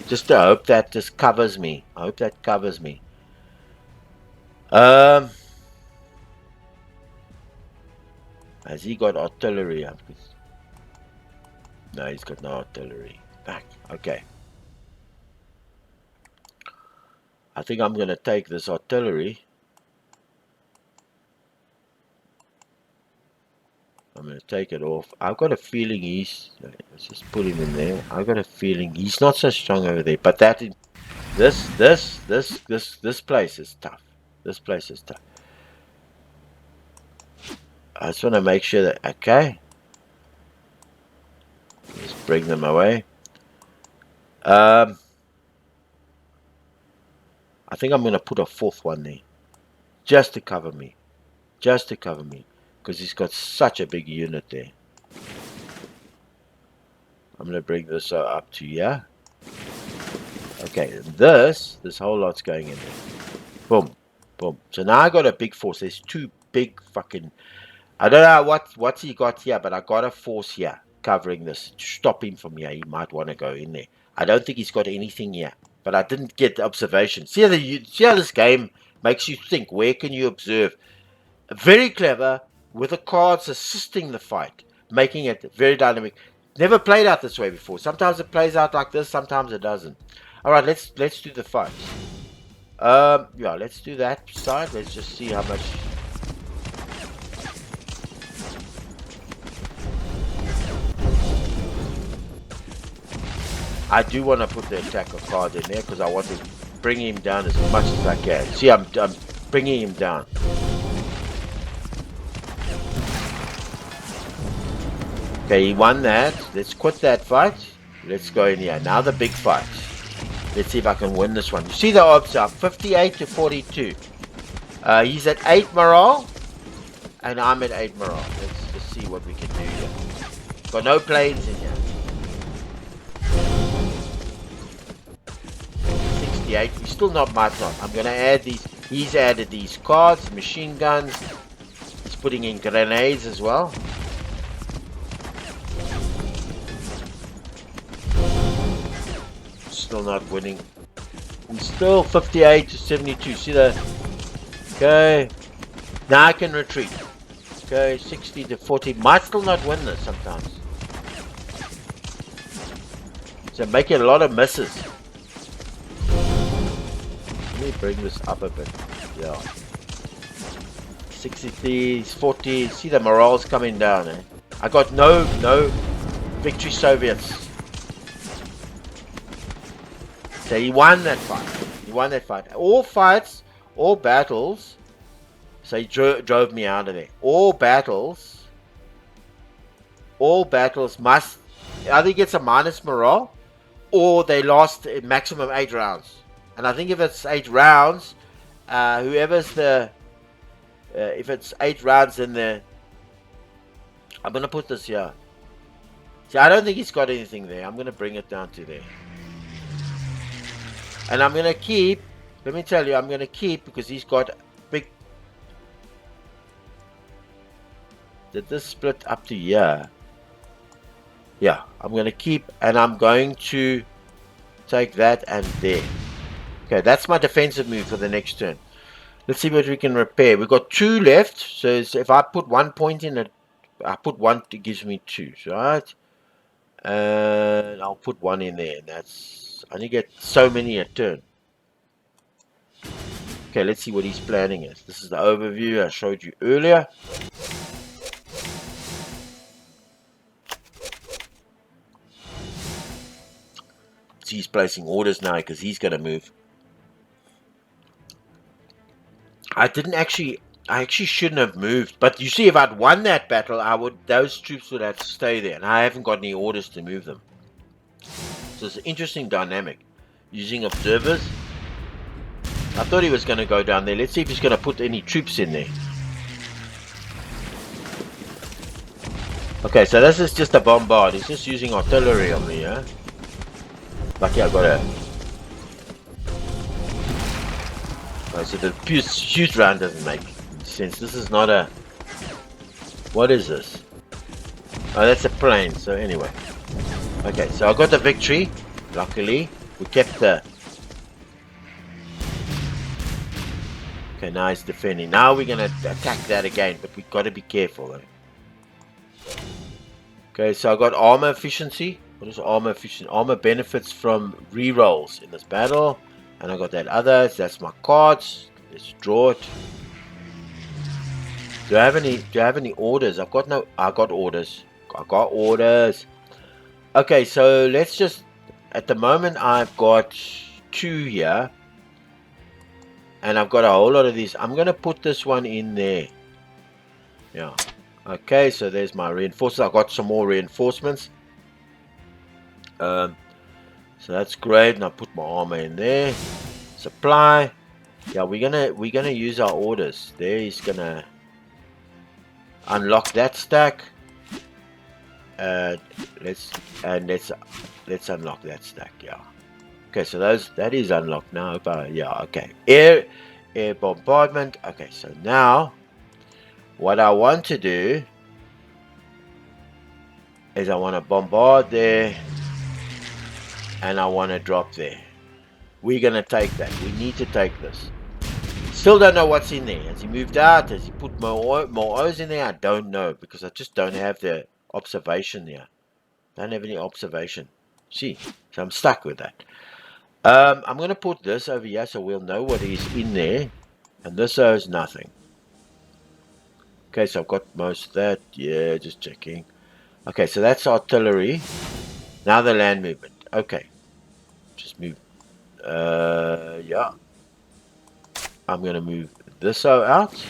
Just to hope that this covers me. I hope that covers me. Has he got artillery up? No, he's got no artillery. Back. Okay. I think I'm going to take this artillery. I'm going to take it off. I've got a feeling let's just put him in there. I've got a feeling he's not so strong over there. But this place is tough. This place is tough. I just want to make sure that, okay. Let's bring them away. I think I'm going to put a 4th one there. Just to cover me. Just to cover me. Because he's got such a big unit there. I'm going to bring this up to here. Okay, this whole lot's going in there. Boom. Boom. So now I got a big force. There's 2 big fucking... I don't know what's he got here, but I got a force here covering this to stop him from here. He might want to go in there. I don't think he's got anything here, but I didn't get the observation. See how this game makes you think. Where can you observe? Very clever, with the cards assisting the fight, making it very dynamic. Never played out this way before. Sometimes it plays out like this, sometimes it doesn't. All right, let's do the fight. Yeah, let's do that side. Let's just see how much. I do want to put the attacker card in there because I want to bring him down as much as I can. See, I'm bringing him down. Okay, he won that. Let's quit that fight. Let's go in here. Now the big fight. Let's see if I can win this one. You see the odds are 58 to 42. He's at 8 morale. And I'm at 8 morale. Let's just see what we can do here. Got no planes in here. 68. He's still not much on. I'm going to add these. He's added these cards, machine guns. He's putting in grenades as well. Still not winning. He's still 58 to 72. See that? Okay. Now I can retreat. Okay, 60 to 40. Might still not win this sometimes. So making a lot of misses. Let me bring this up a bit. Yeah. 60s, 40s. See the morale's coming down, eh? I got no victory Soviets. So he won that fight. He won that fight. All fights, all battles. So he drove me out of there. All battles must either gets a minus morale or they lost a maximum 8 rounds. And I think if it's 8 rounds, whoever's the if it's 8 rounds in there, I'm gonna put this here. See, I don't think he's got anything there. I'm gonna bring it down to there. And I'm gonna keep, let me tell you, I'm gonna keep because he's got big. Did this split up to here? Yeah, I'm gonna keep, and I'm going to take that and there. Okay, that's my defensive move for the next turn. Let's see what we can repair. We've got 2 left, so if I put 1 point in it, I put 1, it gives me 2, right? And I'll put 1 in there, and that's, I only get so many a turn. Okay, let's see what he's planning is. This is the overview I showed you earlier. See, he's placing orders now because he's going to move. I actually shouldn't have moved. But you see, if I'd won that battle, those troops would have to stay there. And I haven't got any orders to move them. So it's an interesting dynamic. Using observers. I thought he was going to go down there. Let's see if he's going to put any troops in there. Okay, so this is just a bombard. He's just using artillery on me, yeah? Lucky I got a... Oh, so the huge round doesn't make sense. This is not a... What is this? Oh, that's a plane. So anyway. Okay, so I got the victory. Luckily. We kept the... Okay, now he's defending. Now we're going to attack that again. But we've got to be careful though. Okay, so I got armor efficiency. What is armor efficiency? Armor benefits from rerolls in this battle. And I got that other. So that's my cards. Let's draw it. Do I have any orders? I got orders. I got orders. Okay, so let's just, at the moment I've got 2 here. And I've got a whole lot of these. I'm going to put this one in there. Yeah. Okay, so there's my reinforcements. I've got some more reinforcements. So that's great. And I put my armor in there. Supply. Yeah, we're gonna use our orders. There he's gonna unlock that stack. Let's unlock that stack. Yeah. Okay, so that is unlocked now. Yeah. Okay. Air bombardment. Okay, so now what I want to do is I want to bombard there, and I want to drop there. We're gonna take that. We need to take this. Still don't know what's in there. Has he moved out? Has he put more O's in there? I don't know because I just don't have the observation there. Don't have any observation. See, so I'm stuck with that. I'm going to put this over here so we'll know what is in there. And this is nothing. Okay, so I've got most of that. Yeah, just checking. Okay, so that's artillery. Now the land movement. Okay. Just move. Yeah. I'm going to move this out.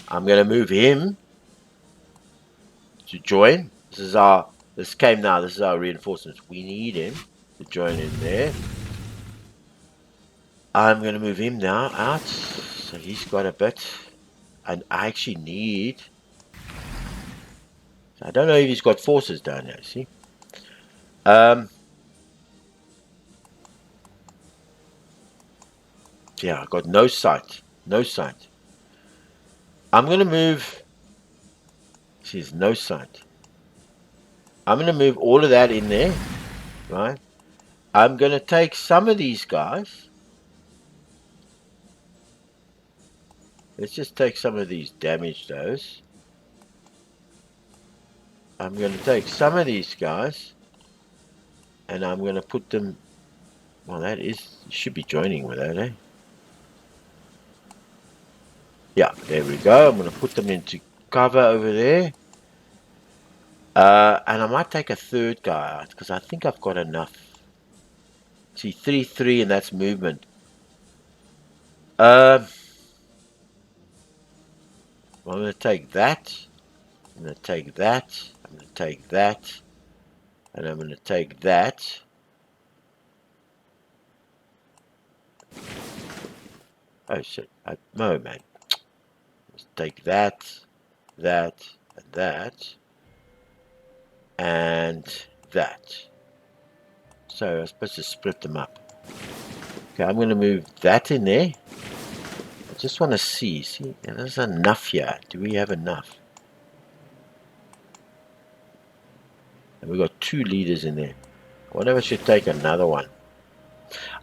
I'm going to move him to join. This came now. This is our reinforcements. We need him to join in there. I'm going to move him now out. So he's got a bit. And I actually need... I don't know if he's got forces down there, see? Yeah, I got no sight. No sight. I'm going to move... See, there's no sight. I'm going to move all of that in there. Right? I'm going to take some of these guys. Let's just take some of these damaged those. I'm going to take some of these guys. And I'm going to put them... Well, that is... You should be joining with that, eh? Yeah, there we go. I'm going to put them into cover over there. And I might take a third guy out because I think I've got enough. See, 3-3 and that's movement. I'm going to take that. I'm going to take that. I'm going to take that. And I'm going to take that. Oh shit. No, man. Let's take that. That. And that. And that. So I'm supposed to split them up. Okay, I'm going to move that in there. I just want to see. See, there's enough here. Do we have enough? And we've got 2 leaders in there. I wonder if I should take another one.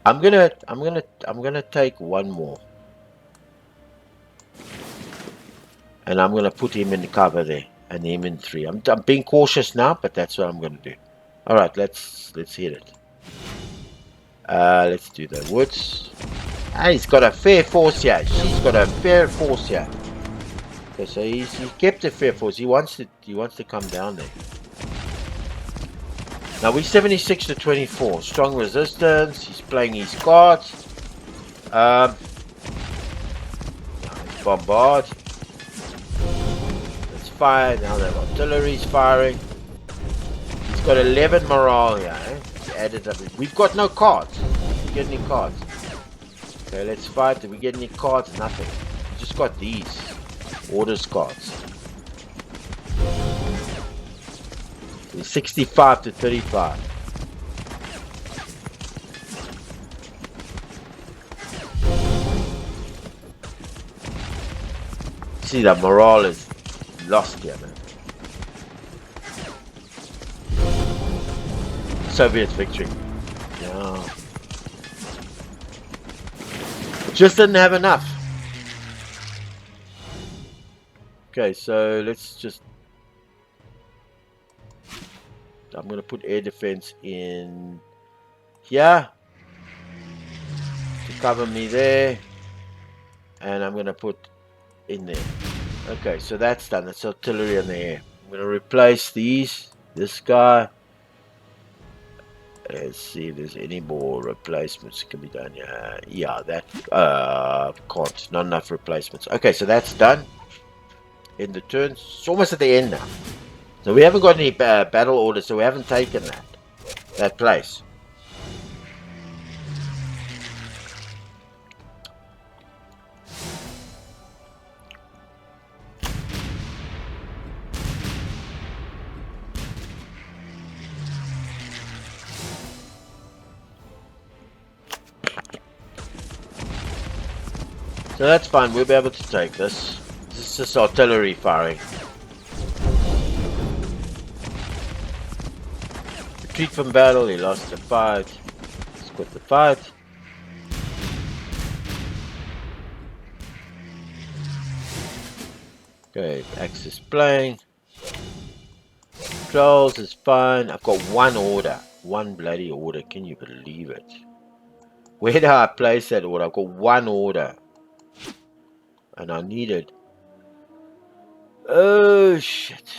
I'm gonna take one more. And I'm gonna put him in cover there. And him in 3. I'm being cautious now, but that's what I'm gonna do. Alright, let's hit it. Let's do the woods. Ah, he's got a fair force here. She's got a fair force here. Okay, so he's kept a fair force. He wants to come down there. Now we're 76 to 24. Strong resistance. He's playing his cards. Let's bombard. Let's fire. Now the artillery's firing. He's got 11 morale here. Eh? Added up. We've got no cards. Did we get any cards? Okay, let's fight. Did we get any cards? Nothing. We just got these orders cards. 65 to 35. See, the morale is lost here, man. Soviet victory. Yeah. Just didn't have enough. Okay, so let's just... I'm going to put air defense in here to cover me there, and I'm going to put in there. Okay, so that's done. That's artillery in the air. I'm going to replace this guy. Let's see if there's any more replacements that can be done here. Yeah, that can't. Not enough replacements. Okay, so that's done. In the turn, it's almost at the end now. So we haven't got any battle orders, so we haven't taken that place. So that's fine, we'll be able to take this. This is just artillery firing. Retreat from battle, he lost the fight. Let's quit the fight. Okay, access plane. Controls is fine. I've got one order. One bloody order. Can you believe it? Where do I place that order? I've got one order. And I need it. Oh, shit.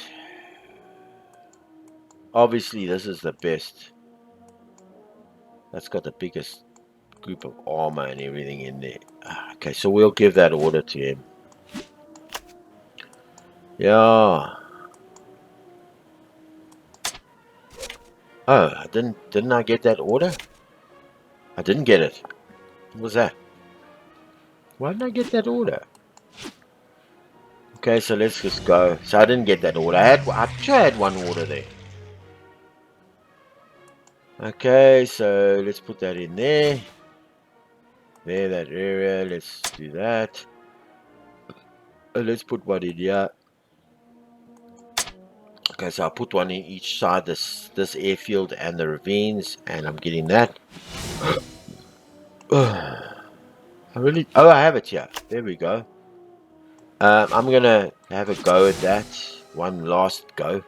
Obviously, this is the best. That's got the biggest group of armor and everything in there. Okay, so we'll give that order to him. Yeah. Oh, didn't I get that order? I didn't get it. What was that? Why didn't I get that order? Okay, so let's just go. So I didn't get that order. I'm sure I had one order there. Okay, so let's put that in there. There, that area. Let's do that. Let's put one in here. Okay, so I'll put one in each side, this airfield and the ravines, and I'm getting that. I have it here. There we go. I'm gonna have a go at that. One last go.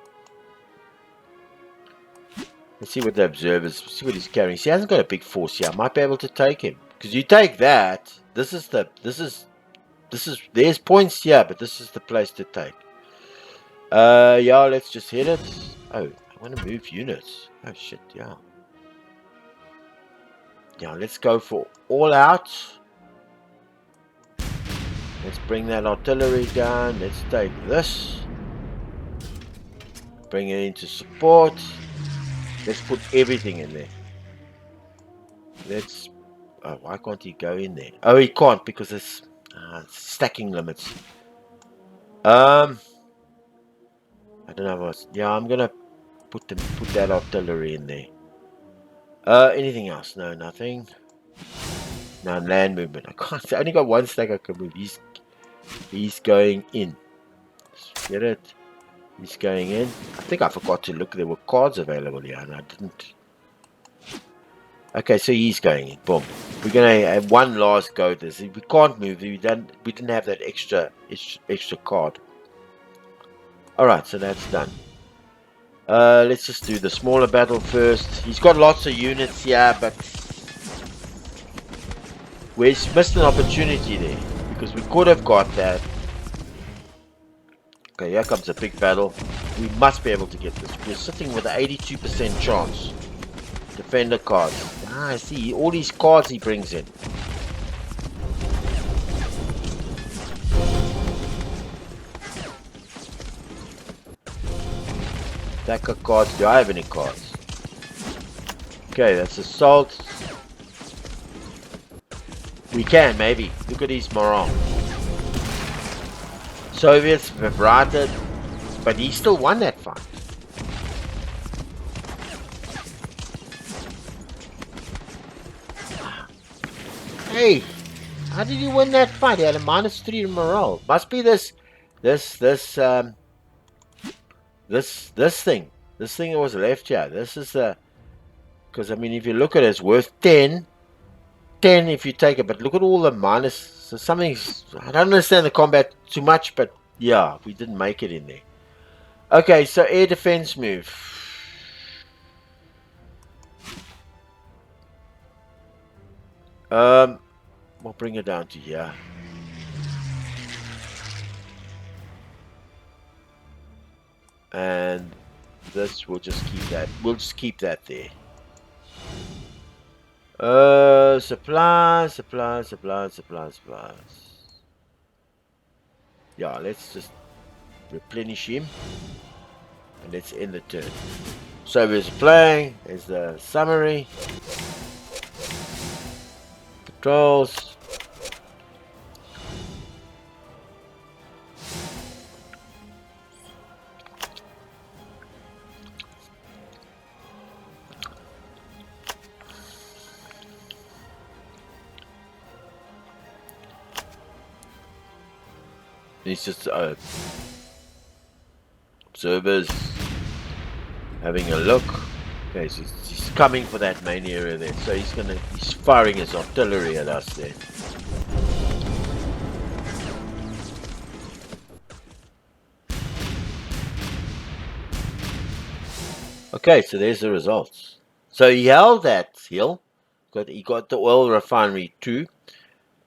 Let's see what the observers, see what he's carrying. See, he hasn't got a big force here. I might be able to take him. Because you take that, there's points here, but this is the place to take. Yeah, let's just hit it. Oh, I want to move units. Oh shit, yeah. Yeah, let's go for all out. Let's bring that artillery down. Let's take this. Bring it into support. Let's put everything in there. Let's... Oh, why can't he go in there? Oh, he can't because it's stacking limits. I don't know what... Yeah, I'm gonna put that artillery in there. Anything else? No, nothing. No, land movement. I can't... I only got one stack I can move. He's going in. Get it? He's going in. I think I forgot to look. There were cards available here, and I didn't. Okay, so he's going in. Boom. We're gonna have one last go at this. We can't move. We didn't have that extra card. All right, so that's done. Let's just do the smaller battle first. He's got lots of units here, but we missed an opportunity there because we could have got that. Okay, here comes a big battle. We must be able to get this. We're sitting with an 82% chance. Defender cards. Ah, I see. All these cards he brings in. Attacker cards. Do I have any cards? Okay, that's assault. We can, maybe. Look at these morale. Soviets have routed, but he still won that fight. Hey, how did he win that fight? He had a -3 in morale. Must be this thing. This thing that was left here. This is the... Because, I mean, if you look at it, it's worth 10. 10 if you take it, but look at all the minus. So something's... I don't understand the combat too much, but yeah, we didn't make it in there. Okay, so air defense move. We'll bring it down to here. And this, we'll just keep that. We'll just keep that there. Supplies. Yeah, let's just replenish him. And let's end the turn. So we're playing. There's the summary. Controls. He's just observers having a look. Okay, so he's coming for that main area there. So he's firing his artillery at us there. Okay, so there's the results. So he held that hill. He got the oil refinery 2,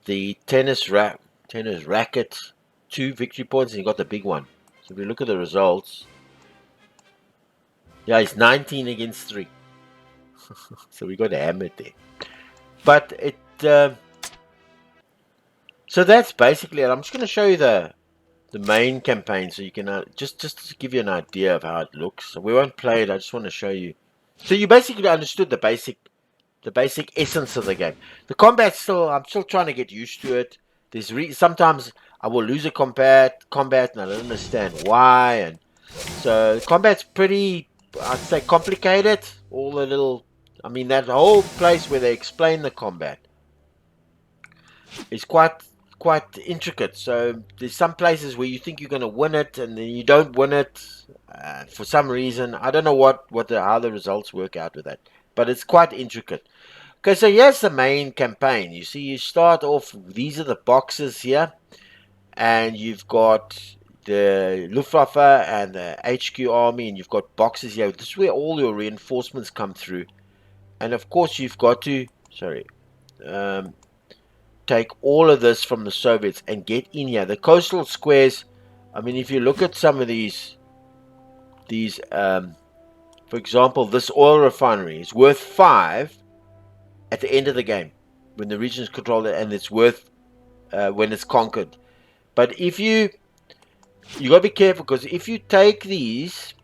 the tennis racket 2 victory points, and he got the big one. So if we look at the results, yeah, he's 19 against 3. So we got hammered there. But it. So that's basically it. I'm just going to show you the main campaign, so you can just to give you an idea of how it looks. So we won't play it. I just want to show you. So you basically understood the basic essence of the game. The combat I'm still trying to get used to it. Sometimes I will lose a combat and I don't understand why, and so combat's pretty, I'd say, complicated. All the little, I mean, that whole place where they explain the combat is quite intricate. So there's some places where you think you're going to win it and then you don't win it for some reason. I don't know how the results work out with that, but it's quite intricate. Okay, so here's the main campaign. You see, you start off, these are the boxes here, and you've got the Luftwaffe and the HQ army, and you've got boxes here. This is where all your reinforcements come through. And of course, you've got to, take all of this from the Soviets and get in here. The coastal squares, I mean, if you look at some of these, for example, this oil refinery is worth 5 at the end of the game when the region is controlled, and it's worth when it's conquered. But if you got to be careful, because if you take these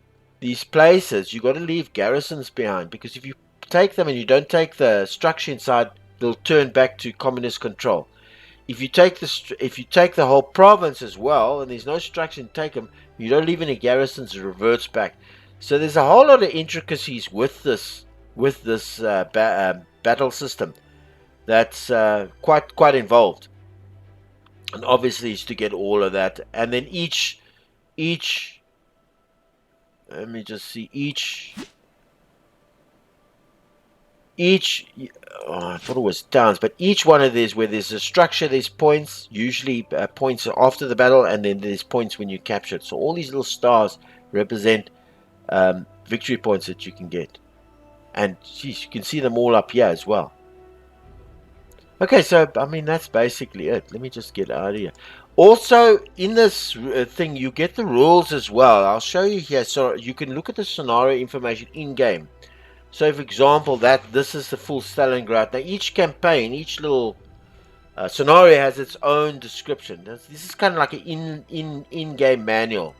places, you got to leave garrisons behind, because if you take them and you don't take the structure inside, they'll turn back to communist control. If you take the whole province as well, and there's no structure to take them, you don't leave any garrisons, it reverts back. So there's a whole lot of intricacies with this battle system that's quite involved. And obviously it's to get all of that, and then each let me just see, I thought it was towns, but each one of these, where there's a structure, there's points, usually points after the battle, and then there's points when you capture it. So all these little stars represent victory points that you can get, and geez, you can see them all up here as well. Okay, so I mean, that's basically it. Let me just get out of here. Also, in this thing, you get the rules as well. I'll show you here, so you can look at the scenario information in game. So, for example, this is the full Stalingrad. Now, each campaign, each little scenario has its own description. This is kind of like an in-game manual.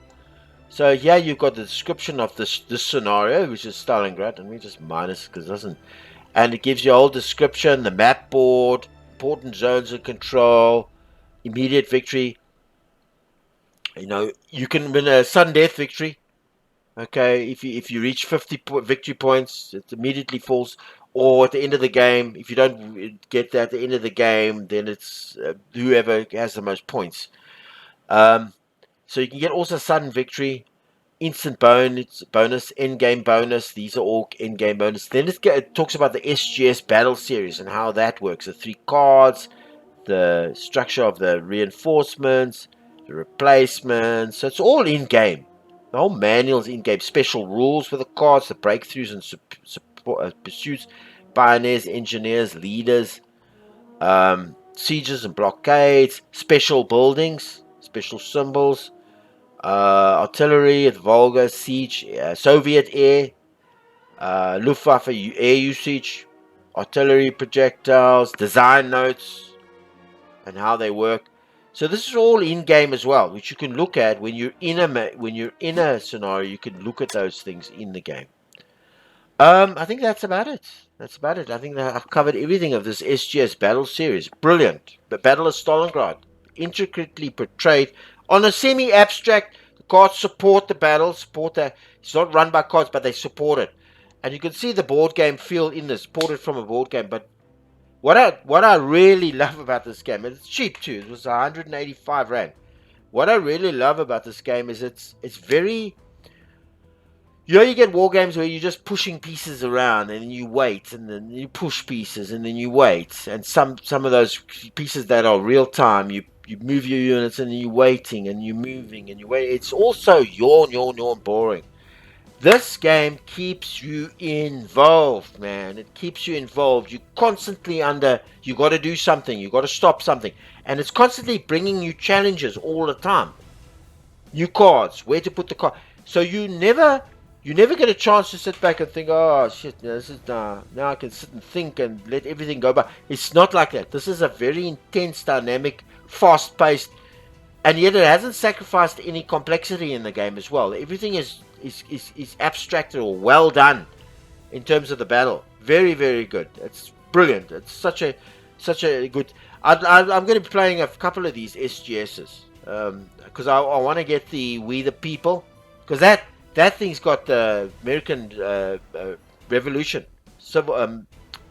So here you've got the description of this scenario, which is Stalingrad. Let me just minus because it doesn't. And it gives you a whole description, the map board, important zones of control, immediate victory. You know, you can win a sudden death victory. Okay, if you reach 50 victory points, it immediately falls. Or at the end of the game, if you don't get that at the end of the game, then it's whoever has the most points. So you can get also sudden victory, instant bonus, end game bonus. These are all end game bonus. Then it talks about the SGS Battle Series and how that works. The 3 cards, the structure of the reinforcements, the replacements. So it's all in game. The whole manual is in game. Special rules for the cards, the breakthroughs and pursuits, pioneers, engineers, leaders, sieges and blockades, special buildings, special symbols, artillery, Volga, siege, Soviet air, Luftwaffe air usage, artillery projectiles, design notes, and how they work. So this is all in game as well, which you can look at when you're in a scenario. You can look at those things in the game. I think that's about it. I think that I've covered everything of this SGS Battle Series. Brilliant. The Battle of Stalingrad, intricately portrayed on a semi-abstract. The cards support the battle. It's not run by cards, but they support it. And you can see the board game feel in this, ported from a board game. But what I really love about this game, and it's cheap too. It was 185 rand. What I really love about this game is it's very. You know, you get war games where you're just pushing pieces around and you wait, and then you push pieces and then you wait, and some of those pieces that are real time, you move your units and you're waiting and you're moving and you wait. It's also yawn boring. This game keeps you involved, man. It keeps you involved. You constantly you got to do something. You got to stop something. And it's constantly bringing you challenges all the time. New cards, where to put the card. So you never get a chance to sit back and think, oh shit, this is now I can sit and think and let everything go by. It's not like that. This is a very intense, dynamic, fast-paced, and yet it hasn't sacrificed any complexity in the game as well. Everything is abstracted or well done in terms of the battle. Very, very good. It's brilliant. It's such a good. I'm going to be playing a couple of these SGSs because I want to get the We the People, because that thing's got the American Revolution, Civil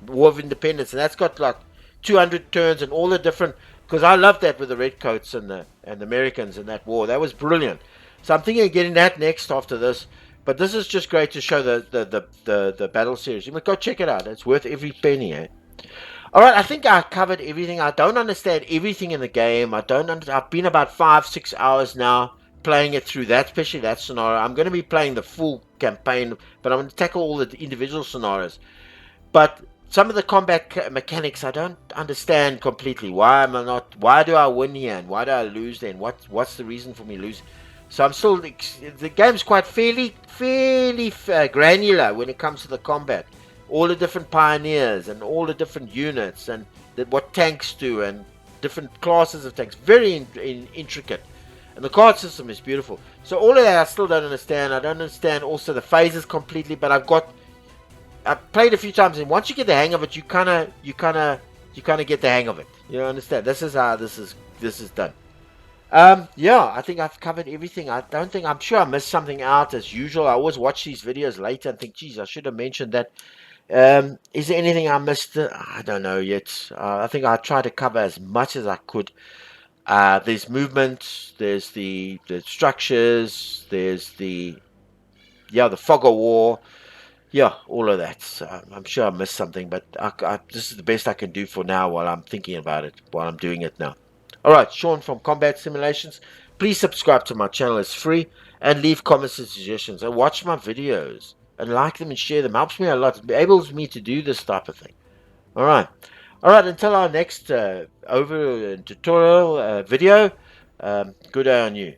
War of Independence, and that's got like 200 turns and all the different. Because I love that with the Redcoats and the Americans in that war. That was brilliant. So I'm thinking of getting that next after this. But this is just great to show the battle series. You must go check it out. It's worth every penny. Eh? All right, I think I covered everything. I don't understand everything in the game. I've been about 5-6 hours now playing it through that, especially that scenario. I'm going to be playing the full campaign, but I'm going to tackle all the individual scenarios. But some of the combat mechanics I don't understand completely. Why do I win here and why do I lose then? What's the reason for me losing? So I'm still, the game's quite fairly granular when it comes to the combat. All the different pioneers and all the different units and what tanks do and different classes of tanks. Very intricate. And the card system is beautiful. So all of that I still don't understand. I don't understand also the phases completely, but I've played a few times, and once you get the hang of it, you kind of get the hang of it. You understand? This is how this is done. Yeah, I think I've covered everything. I'm sure I missed something out as usual. I always watch these videos later and think, geez, I should have mentioned that. Is there anything I missed? I don't know yet. I think I tried to cover as much as I could. There's movement. There's the structures. There's the fog of war. Yeah, all of that. So I'm sure I missed something, but this is the best I can do for now while I'm thinking about it, while I'm doing it now. All right, Sean from Combat Simulations. Please subscribe to my channel. It's free. And leave comments and suggestions. And watch my videos. And like them and share them. Helps me a lot. It enables me to do this type of thing. All right. All right, until our next tutorial video, good day on you.